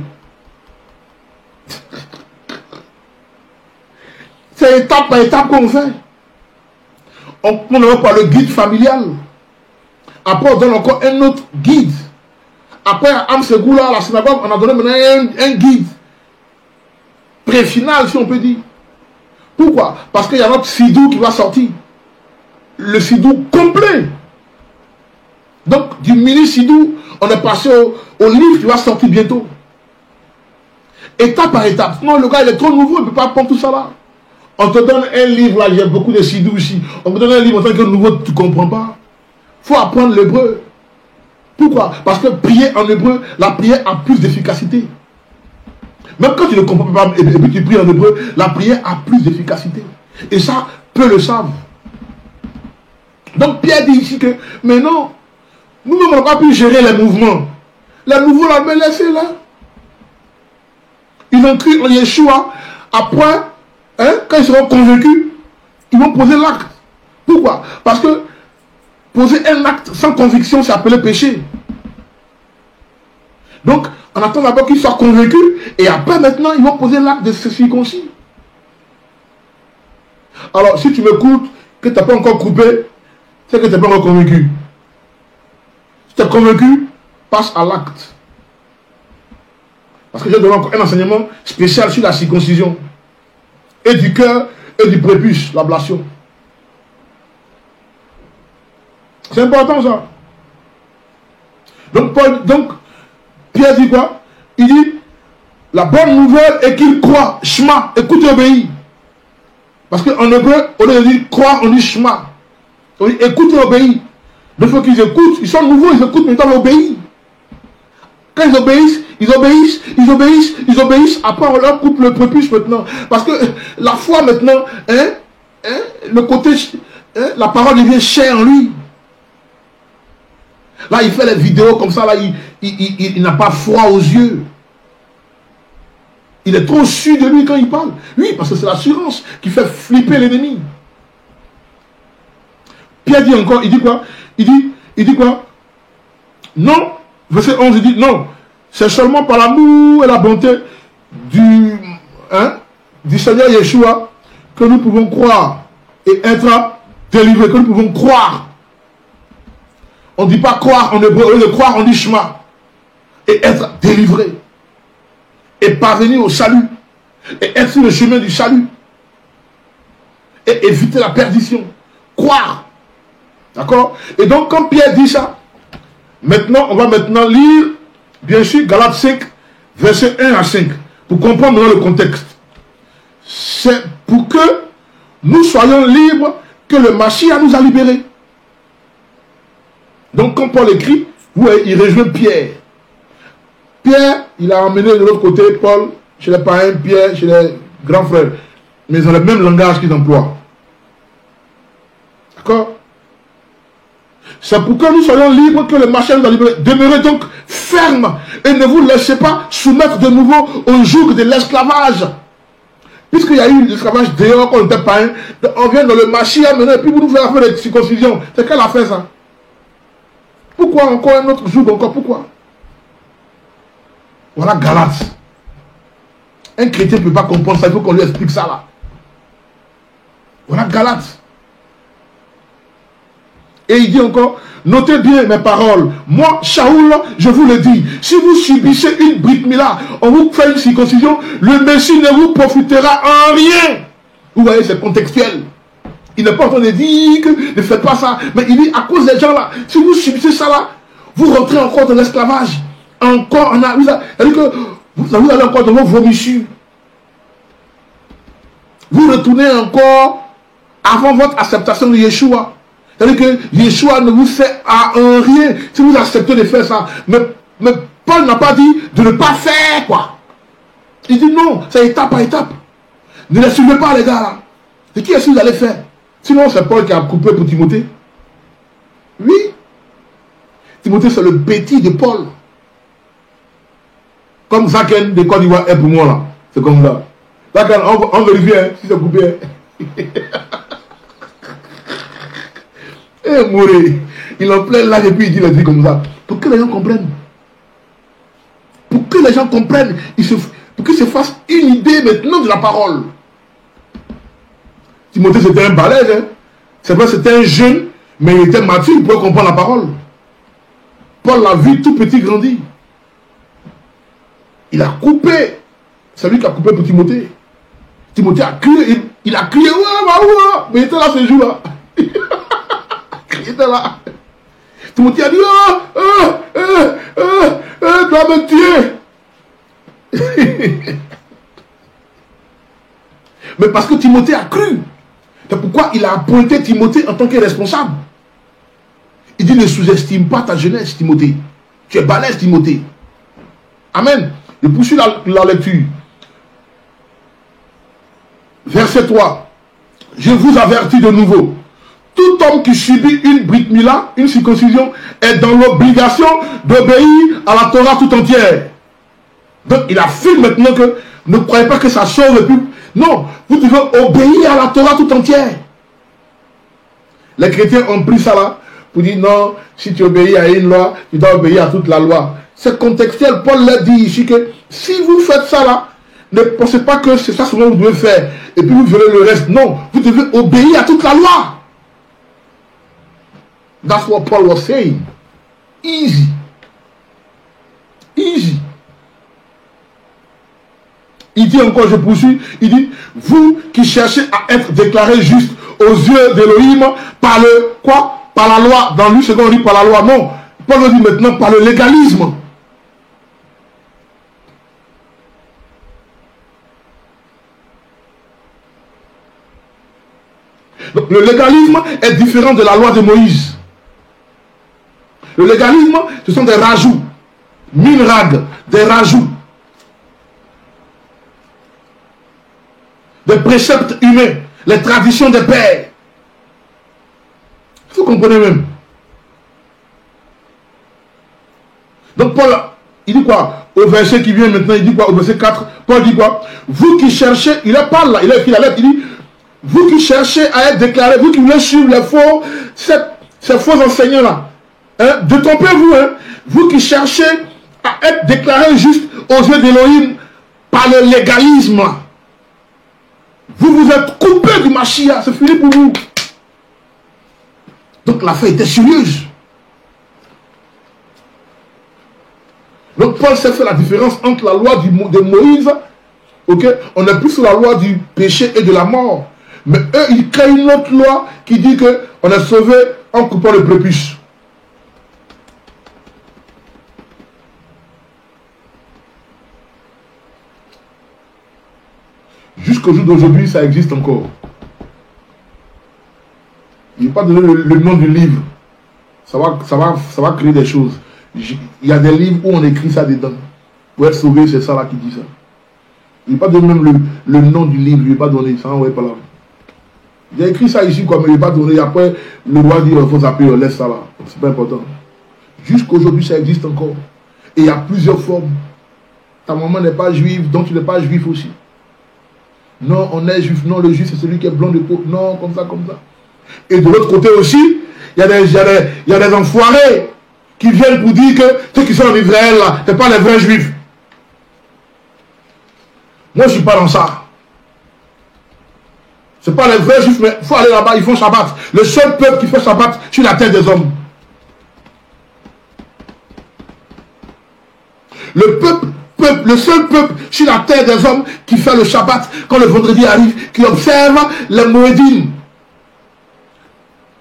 C'est étape par étape qu'on fait. On n'envoie pas le guide familial. Après, on donne encore un autre guide. Après, à Amsegoula, à la synagogue, on a donné maintenant un guide. Pré-final, si on peut dire. Pourquoi? Parce qu'il y a notre sidou qui va sortir. Le sidou complet. Donc, du mini sidou, on est passé au livre qui va sortir bientôt. Étape par étape. Sinon, le gars, il est trop nouveau, il ne peut pas prendre tout ça là. On te donne un livre, là, il y a beaucoup de sidou ici. On te donne un livre en tant que nouveau, tu ne comprends pas. Il faut apprendre l'hébreu. Pourquoi? Parce que prier en hébreu, la prière a plus d'efficacité. Même quand tu ne comprends pas et puis tu pries en hébreu, la prière a plus d'efficacité. Et ça, peu le savent. Donc Pierre dit ici que, mais non, nous n'avons pas pu gérer les mouvements. Les nouveaux l'avaient laissé là. Ils ont cru en Yeshua. Après, hein, quand ils seront convaincus, ils vont poser l'acte. Pourquoi? Parce que poser un acte sans conviction, c'est appelé péché. Donc, on attend d'abord qu'ils soient convaincus, et après, maintenant, ils vont poser l'acte de ce circoncis. Alors, si tu m'écoutes, que tu n'as pas encore coupé, c'est que tu n'es pas encore convaincu. Si tu es convaincu, passe à l'acte. Parce que je donne encore un enseignement spécial sur la circoncision. Et du cœur, et du prépuce, l'ablation. C'est important ça. Donc, Pierre dit quoi? Il dit, la bonne nouvelle est qu'il croit, Shema, écoute et obéis. Parce qu'en hébreu, au lieu de dire croire, on dit Shema. On dit écoute et obéis. Donc il faut qu'ils écoutent, ils sont nouveaux, ils écoutent, mais ils doivent obéir. Quand ils obéissent, ils obéissent, ils obéissent, ils obéissent. Après, on leur coupe le prépuce maintenant. Parce que la foi maintenant, le côté, la parole devient chère en lui. Là, il fait les vidéos comme ça, là, il n'a pas froid aux yeux. Il est trop sûr de lui quand il parle. Oui, parce que c'est l'assurance qui fait flipper l'ennemi. Pierre dit encore, il dit quoi? Il dit quoi? Non, verset 11, il dit non, c'est seulement par l'amour et la bonté du Seigneur Yeshua que nous pouvons croire et être délivrés, que nous pouvons croire. On ne dit pas croire en hébreu, au lieu de croire, on dit Shema. Et être délivré. Et parvenir au salut. Et être sur le chemin du salut. Et éviter la perdition. Croire. D'accord? Et donc, quand Pierre dit ça, maintenant, on va maintenant lire, bien sûr, Galates 5, versets 1 à 5, pour comprendre maintenant le contexte. C'est pour que nous soyons libres que le Mashiach nous a libérés. Donc, quand Paul écrit, vous voyez, il rejoint Pierre. Pierre, il a emmené de l'autre côté Paul, chez les païens, Pierre, chez les grands frères. Mais ils ont le même langage qu'ils emploient. D'accord? C'est pour que nous soyons libres que le Mashiach nous a libérés. Demeurez donc fermes et ne vous laissez pas soumettre de nouveau au joug de l'esclavage. Puisqu'il y a eu l'esclavage dehors quand on était païen, on vient dans le Mashiach maintenant et puis vous nous faites faire des circoncisions. C'est quelle affaire ça? Pourquoi encore un autre joug encore? Pourquoi? Voilà Galates. Un chrétien ne peut pas comprendre ça, il faut qu'on lui explique ça là. Voilà Galates. Et il dit encore, notez bien mes paroles. Moi, Shaoul, je vous le dis, si vous subissez une Brit Mila, on vous fait une circoncision, le Messie ne vous profitera en rien. Vous voyez, c'est contextuel. Il n'est pas en train de dire que ne faites pas ça. Mais il dit, à cause des gens là, si vous subissez ça là, vous rentrez encore dans l'esclavage. Encore, c'est-à-dire que vous allez encore dans vos vomissures. Vous retournez encore avant votre acceptation de Yeshua. C'est-à-dire que Yeshua ne vous fait à rien si vous acceptez de faire ça. Mais Paul n'a pas dit de ne pas faire, quoi. Il dit non, c'est étape par étape. Ne les suivez pas, les gars, là. Et qui est-ce que vous allez faire? Sinon, c'est Paul qui a coupé pour Timothée. Oui. Timothée, c'est le petit de Paul. Comme Zaken de Côte d'Ivoire est pour moi, là. C'est comme ça. Zaken, on vérifie, hein, si c'est coupé. Eh, Mouré, il en plein là et puis il dit les trucs comme ça. Pour que les gens comprennent. Pour que les gens comprennent. Pour qu'ils se fassent une idée maintenant de la parole. Timothée, c'était un balèze. Hein. C'est vrai, c'était un jeune, mais il était mature, il pouvait comprendre la parole. Paul l'a vu tout petit grandir. Il a coupé. C'est lui qui a coupé pour Timothée. Timothée a crié. Il a crié. Ouais. Mais il était là ce jour-là. Il était là. Timothée a dit tu vas me tuer. Mais parce que Timothée a cru. C'est pourquoi il a appointé Timothée en tant que responsable. Il dit ne sous-estime pas ta jeunesse, Timothée. Tu es balèze, Timothée. Amen. Je poursuis la lecture. Verset 3. Je vous avertis de nouveau. tout homme qui subit une brit mila, une circoncision, est dans l'obligation d'obéir à la Torah tout entière. Donc il affirme maintenant que ne croyez pas que ça sauve le peuple. Non, vous devez obéir à la Torah tout entière. Les chrétiens ont pris ça là pour dire non, si tu obéis à une loi, tu dois obéir à toute la loi. C'est contextuel. Paul l'a dit ici que si vous faites ça là, ne pensez pas que c'est ça seulement que vous devez faire et puis vous verrez le reste. Non, vous devez obéir à toute la loi. That's what Paul was saying. Easy. Easy. Il dit encore, je poursuis, il dit, vous qui cherchez à être déclarés justes aux yeux d'Élohim par le quoi? Par la loi. Dans lui, second, on dit par la loi. Non. Paul nous dit maintenant par le légalisme. Donc, le légalisme est différent de la loi de Moïse. Le légalisme, ce sont des rajouts. Minrag, des rajouts. Des préceptes humains. Les traditions des pères. Vous comprenez même. Donc Paul, il dit quoi? Au verset qui vient maintenant, il dit quoi? Au verset 4, Paul dit quoi? Vous qui cherchez, il parle là, il a écrit la lettre, il dit, vous qui cherchez à être déclarés, vous qui voulez suivre les faux, ces faux enseignants là, hein, détrompez-vous, hein, vous qui cherchez à être déclarés juste aux yeux d'Élohim par le légalisme. Vous vous êtes coupé du Mashiach, c'est fini pour vous. Donc l'affaire était sérieuse. Donc Paul s'est fait la différence entre la loi de Moïse, ok, on n'est plus sur la loi du péché et de la mort. Mais eux, ils créent une autre loi qui dit qu'on est sauvé en coupant le prépuce. Jusqu'au jour d'aujourd'hui, ça existe encore. Il n'est pas donné le nom du livre. Ça va créer des choses. Il y a des livres où on écrit ça dedans. Pour être sauvé, c'est ça là qui dit ça. Il n'est pas donné même le nom du livre. Il n'est pas donné. Ça n'envoie pas là. Il a écrit ça ici, quoi, mais il n'est pas donné. Après, le roi dit il faut s'appeler, laisse ça là. C'est pas important. Jusqu'aujourd'hui, ça existe encore. Et il y a plusieurs formes. Ta maman n'est pas juive, donc tu n'es pas juif aussi. Non, on est juif. Non, le juif, c'est celui qui est blanc de peau. Non, comme ça, comme ça. Et de l'autre côté aussi, il y a des enfoirés qui viennent pour dire que ceux qui sont en Israël, là, ce n'est pas les vrais juifs. Moi, je ne suis pas dans ça. Ce n'est pas les vrais juifs, mais il faut aller là-bas, ils font Shabbat. Le seul peuple qui fait Shabbat sur la terre des hommes. Le seul peuple sur la terre des hommes qui fait le Shabbat quand le vendredi arrive, qui observe les Moédim.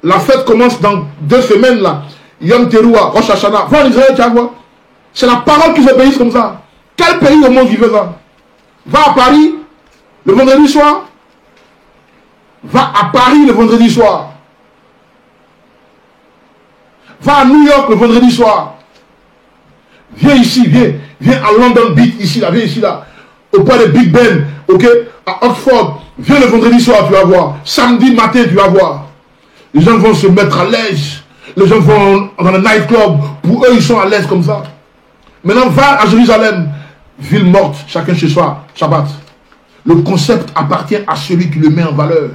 La fête commence dans 2 semaines là. Yom Teruah, Rosh Hashanah. Va en Israël, tu vas voir. C'est la parole qu'ils obéissent comme ça. Quel pays au monde qui fait ça? Va à Paris le vendredi soir. Va à Paris le vendredi soir. Va à New York le vendredi soir. Viens ici, viens à London Beach, ici là, viens ici là. Au point de Big Ben, ok, à Oxford. Viens le vendredi soir, tu vas voir. Samedi matin, tu vas voir. Les gens vont se mettre à l'aise. Les gens vont dans le nightclub. Pour eux, ils sont à l'aise comme ça. Maintenant, va à Jérusalem. Ville morte, chacun chez soi, Shabbat. Le concept appartient à celui qui le met en valeur.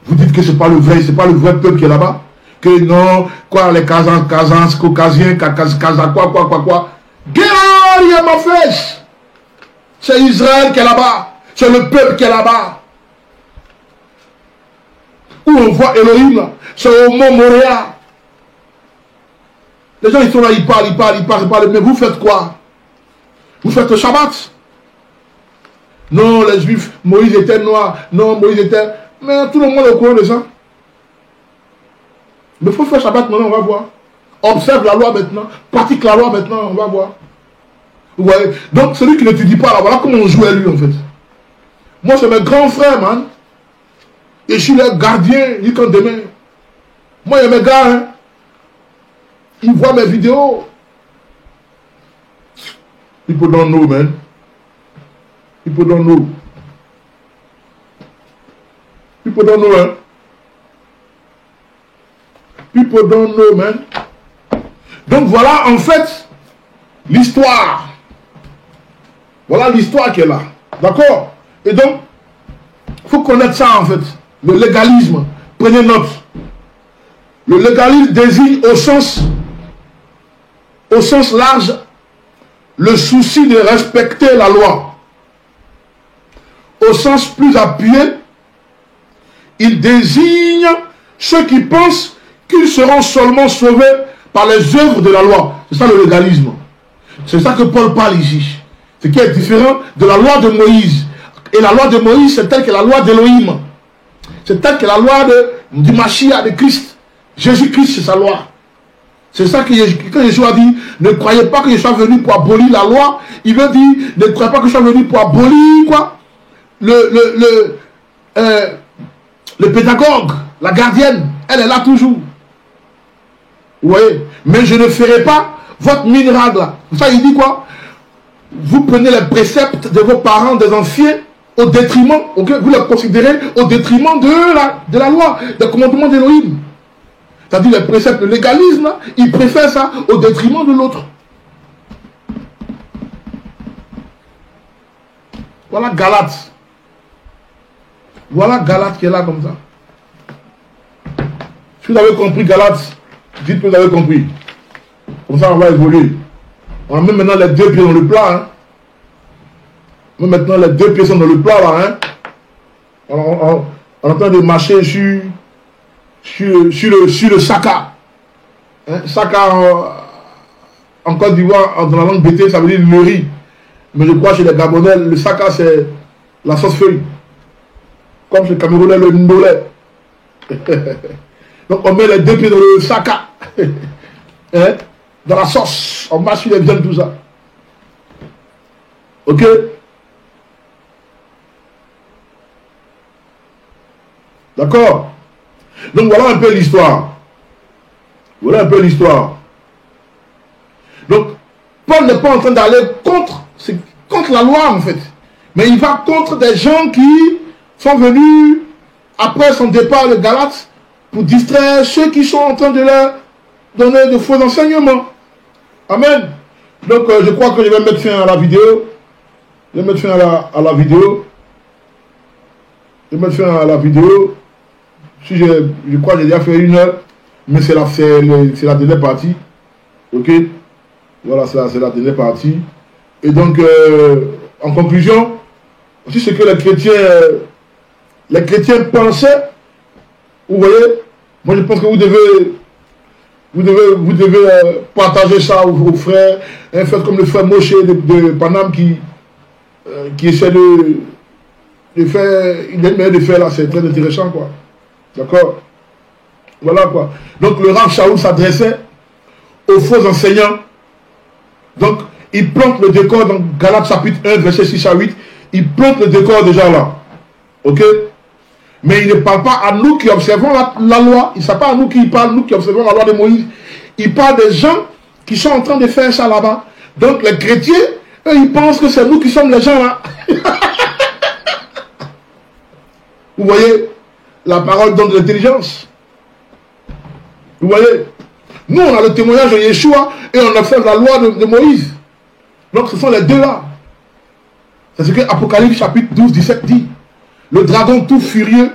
Vous dites que ce n'est pas le vrai peuple qui est là-bas. Que non, quoi, les Kazans, Caucasiens, quoi. Guerre, ma flèche. C'est Israël qui est là-bas. C'est le peuple qui est là-bas. Où on voit Elohim, c'est au mont Moréa. Les gens, ils sont là, ils parlent. Mais vous faites quoi? Vous faites le Shabbat? Non, les Juifs, Moïse était noir. Non, Moïse était... Mais tout le monde est au courant de ça. Mais il faut faire Shabbat maintenant, on va voir. Observe la loi maintenant. Pratique la loi maintenant, on va voir. Vous voyez? Donc, celui qui n'étudie pas, là, voilà comment on joue à lui, en fait. Moi, c'est mes grands frères, man. Et je suis le gardien, ils comptent demain. Moi, il y a mes gars, hein. Ils voient mes vidéos. People don't know, man. People don't know. People don't know, hein. People don't know, man. Donc voilà, en fait, l'histoire. Voilà l'histoire qui est là. D'accord? Et donc, il faut connaître ça, en fait. Le légalisme. Prenez note. Le légalisme désigne au sens large le souci de respecter la loi. Au sens plus appuyé, il désigne ceux qui pensent qu'ils seront seulement sauvés par les œuvres de la loi. C'est ça le légalisme. C'est ça que Paul parle ici. Ce qui est différent de la loi de Moïse. Et la loi de Moïse, c'est telle que la loi d'Élohim. C'est telle que la loi du Mashiach, de Christ. Jésus-Christ, c'est sa loi. C'est ça que quand Jésus a dit, ne croyez pas que je sois venu pour abolir la loi. Il veut dire, ne croyez pas que je sois venu pour abolir quoi? Le pédagogue, la gardienne, elle est là toujours. Vous voyez? Mais je ne ferai pas votre miracle là. Ça, il dit quoi? Vous prenez les préceptes de vos parents, des anciens, au détriment, okay? Vous les considérez au détriment de la loi, des commandements d'Élohim. C'est-à-dire les préceptes, le légalisme, là, il préfère ça au détriment de l'autre. Voilà Galate. Voilà Galate qui est là comme ça. Si vous avez compris Galate, dites que vous avez compris. Comme ça, on va évoluer. On a même maintenant les deux pieds dans le plat. Hein. Même maintenant, les deux pieds sont dans le plat là. Hein. On est en train de marcher sur le Saka. Hein? Saka en Côte d'Ivoire, dans la langue BT, ça veut dire le riz. Mais je crois chez les Gabonais, le Saka c'est la sauce feuille. Comme chez les Camerounais, le Ndolé. Donc on met les deux pieds dans le Saka. Hein? Dans la sauce. On marche sur les viandes, tout ça. Ok? D'accord? Donc voilà un peu l'histoire. Voilà un peu l'histoire. Donc, Paul n'est pas en train d'aller contre la loi en fait. Mais il va contre des gens qui sont venus après son départ de Galate pour distraire ceux qui sont en train de leur donner de faux enseignements. Amen. Donc je crois que je vais mettre fin à la vidéo. Je vais mettre fin à la vidéo. Je vais mettre fin à la vidéo. Si je crois que j'ai déjà fait 1 heure, mais c'est la dernière partie. Ok? Voilà, c'est la dernière partie. Et donc, en conclusion, aussi ce que les chrétiens pensaient, vous voyez, moi je pense que vous devez partager ça aux frères, un frère comme le frère Moshe de Paname qui essaie de faire, il est meilleur de faire là, c'est très intéressant quoi. D'accord? Voilà quoi. Donc le Rav Shaul s'adressait aux faux enseignants. Donc il plante le décor dans Galates chapitre 1, verset 6 à 8. Il plante le décor déjà là. Ok? Mais il ne parle pas à nous qui observons la loi. Il ne parle pas à nous qui parle, nous qui observons la loi de Moïse. Il parle des gens qui sont en train de faire ça là-bas. Donc les chrétiens, eux, ils pensent que c'est nous qui sommes les gens là. Vous voyez? La parole donne de l'intelligence. Vous voyez? Nous, on a le témoignage de Yeshua et on observe la loi de Moïse. Donc, ce sont les deux là. C'est ce que Apocalypse chapitre 12, 17 dit. Le dragon tout furieux,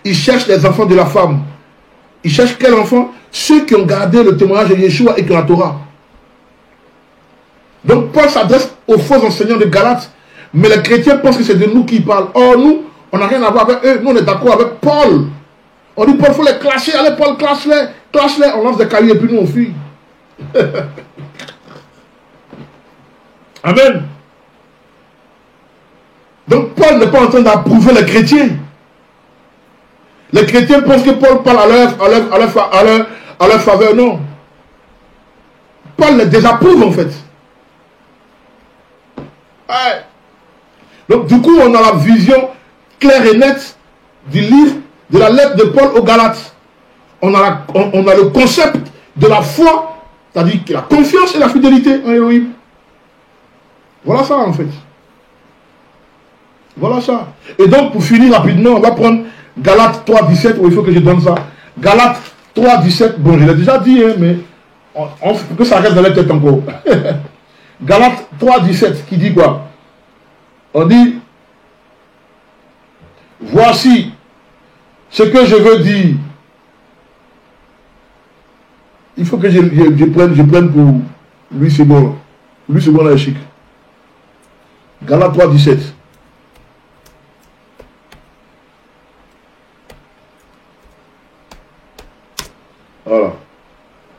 il cherche les enfants de la femme. Il cherche quels enfants? Ceux qui ont gardé le témoignage de Yeshua et qui ont la Torah. Donc, Paul s'adresse aux faux enseignants de Galates. Mais les chrétiens pensent que c'est de nous qui parlent. Or, nous, on n'a rien à voir avec eux. Nous, on est d'accord avec Paul. On dit, Paul, il faut les clasher. Allez, Paul, clash-les. Clash-les. On lance des cailloux et puis nous, on fuit. Amen. Donc, Paul n'est pas en train d'approuver les chrétiens. Les chrétiens pensent que Paul parle à leur faveur. Non. Paul les désapprouve, en fait. Ouais. Donc, du coup, on a la vision claire et nette du livre, de la lettre de Paul aux Galates. On a le concept de la foi, c'est-à-dire la confiance et la fidélité en Elohim. Voilà ça en fait. Voilà ça. Et donc pour finir rapidement, on va prendre Galates 3, 17, où il faut que je donne ça. Galates 3,17, bon, je l'ai déjà dit, hein, mais que ça reste dans la tête encore. Galates 3,17, qui dit quoi? On dit, voici ce que je veux dire. Il faut que je prenne pour lui, c'est bon. Lui, c'est bon, là, chic. Galates 3,17. Voilà.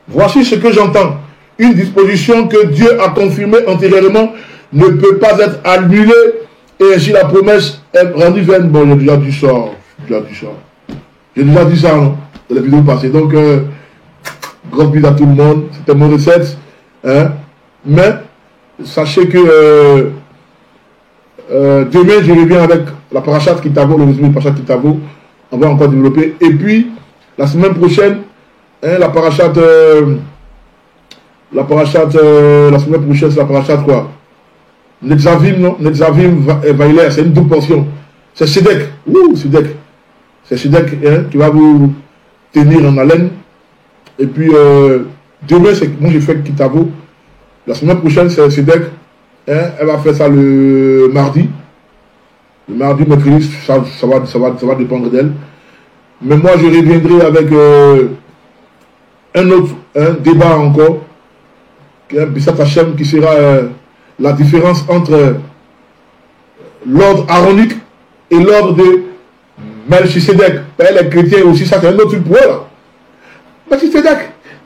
Voici ce que j'entends. Une disposition que Dieu a confirmée antérieurement ne peut pas être annulée et ainsi la promesse est rendue vaine. Bon, j'ai déjà dit ça. J'ai déjà dit ça dans la vidéo passée. Donc, grosse bise à tout le monde. C'était mon recette. Hein? Mais, sachez que demain, je reviens avec la parachate Kitavo, le résumé de parachate Kitavo. On va encore développer. Et puis, la semaine prochaine, hein, la parachate, la semaine prochaine, c'est la parachate quoi? Netzavim, non? Netzavim Vailer, c'est une double portion. C'est Sedek. Ouh, Sedek. C'est Sedek hein, qui va vous tenir en haleine. Et puis, demain, c'est moi j'ai fait Kitavo. La semaine prochaine, c'est Sedek. Hein, elle va faire ça le mardi. Le mardi, mercredi, ça va dépendre d'elle. Mais moi, je reviendrai avec un autre débat encore, Bissat Hachem, qui sera la différence entre l'ordre aronique et l'ordre de Melchisedec. Les chrétiens aussi, ça c'est un autre point là.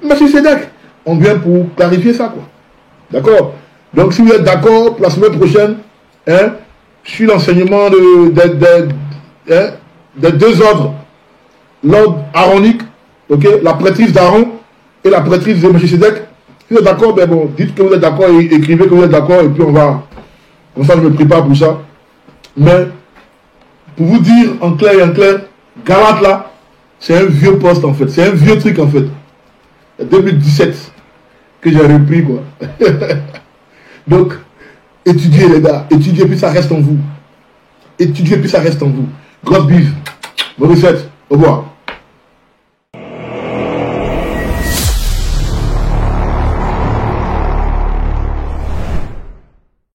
Melchisedec. On vient pour clarifier ça, quoi. D'accord? Donc, si vous êtes d'accord, pour la semaine prochaine, hein, sur l'enseignement des deux ordres, l'ordre aronique, ok, la prêtrise d'Aaron et la prêtrise de Melchisedec. Si vous êtes d'accord, ben bon, dites que vous êtes d'accord et écrivez que vous êtes d'accord et puis on va. Comme ça, je me prépare pour ça. Mais, pour vous dire en clair, Galate là, c'est un vieux poste en fait. C'est un vieux truc en fait. 2017 que j'ai repris quoi. Donc, étudiez les gars, étudiez puis ça reste en vous. Étudiez puis ça reste en vous. Grosse bise. Bonne recette. Au revoir.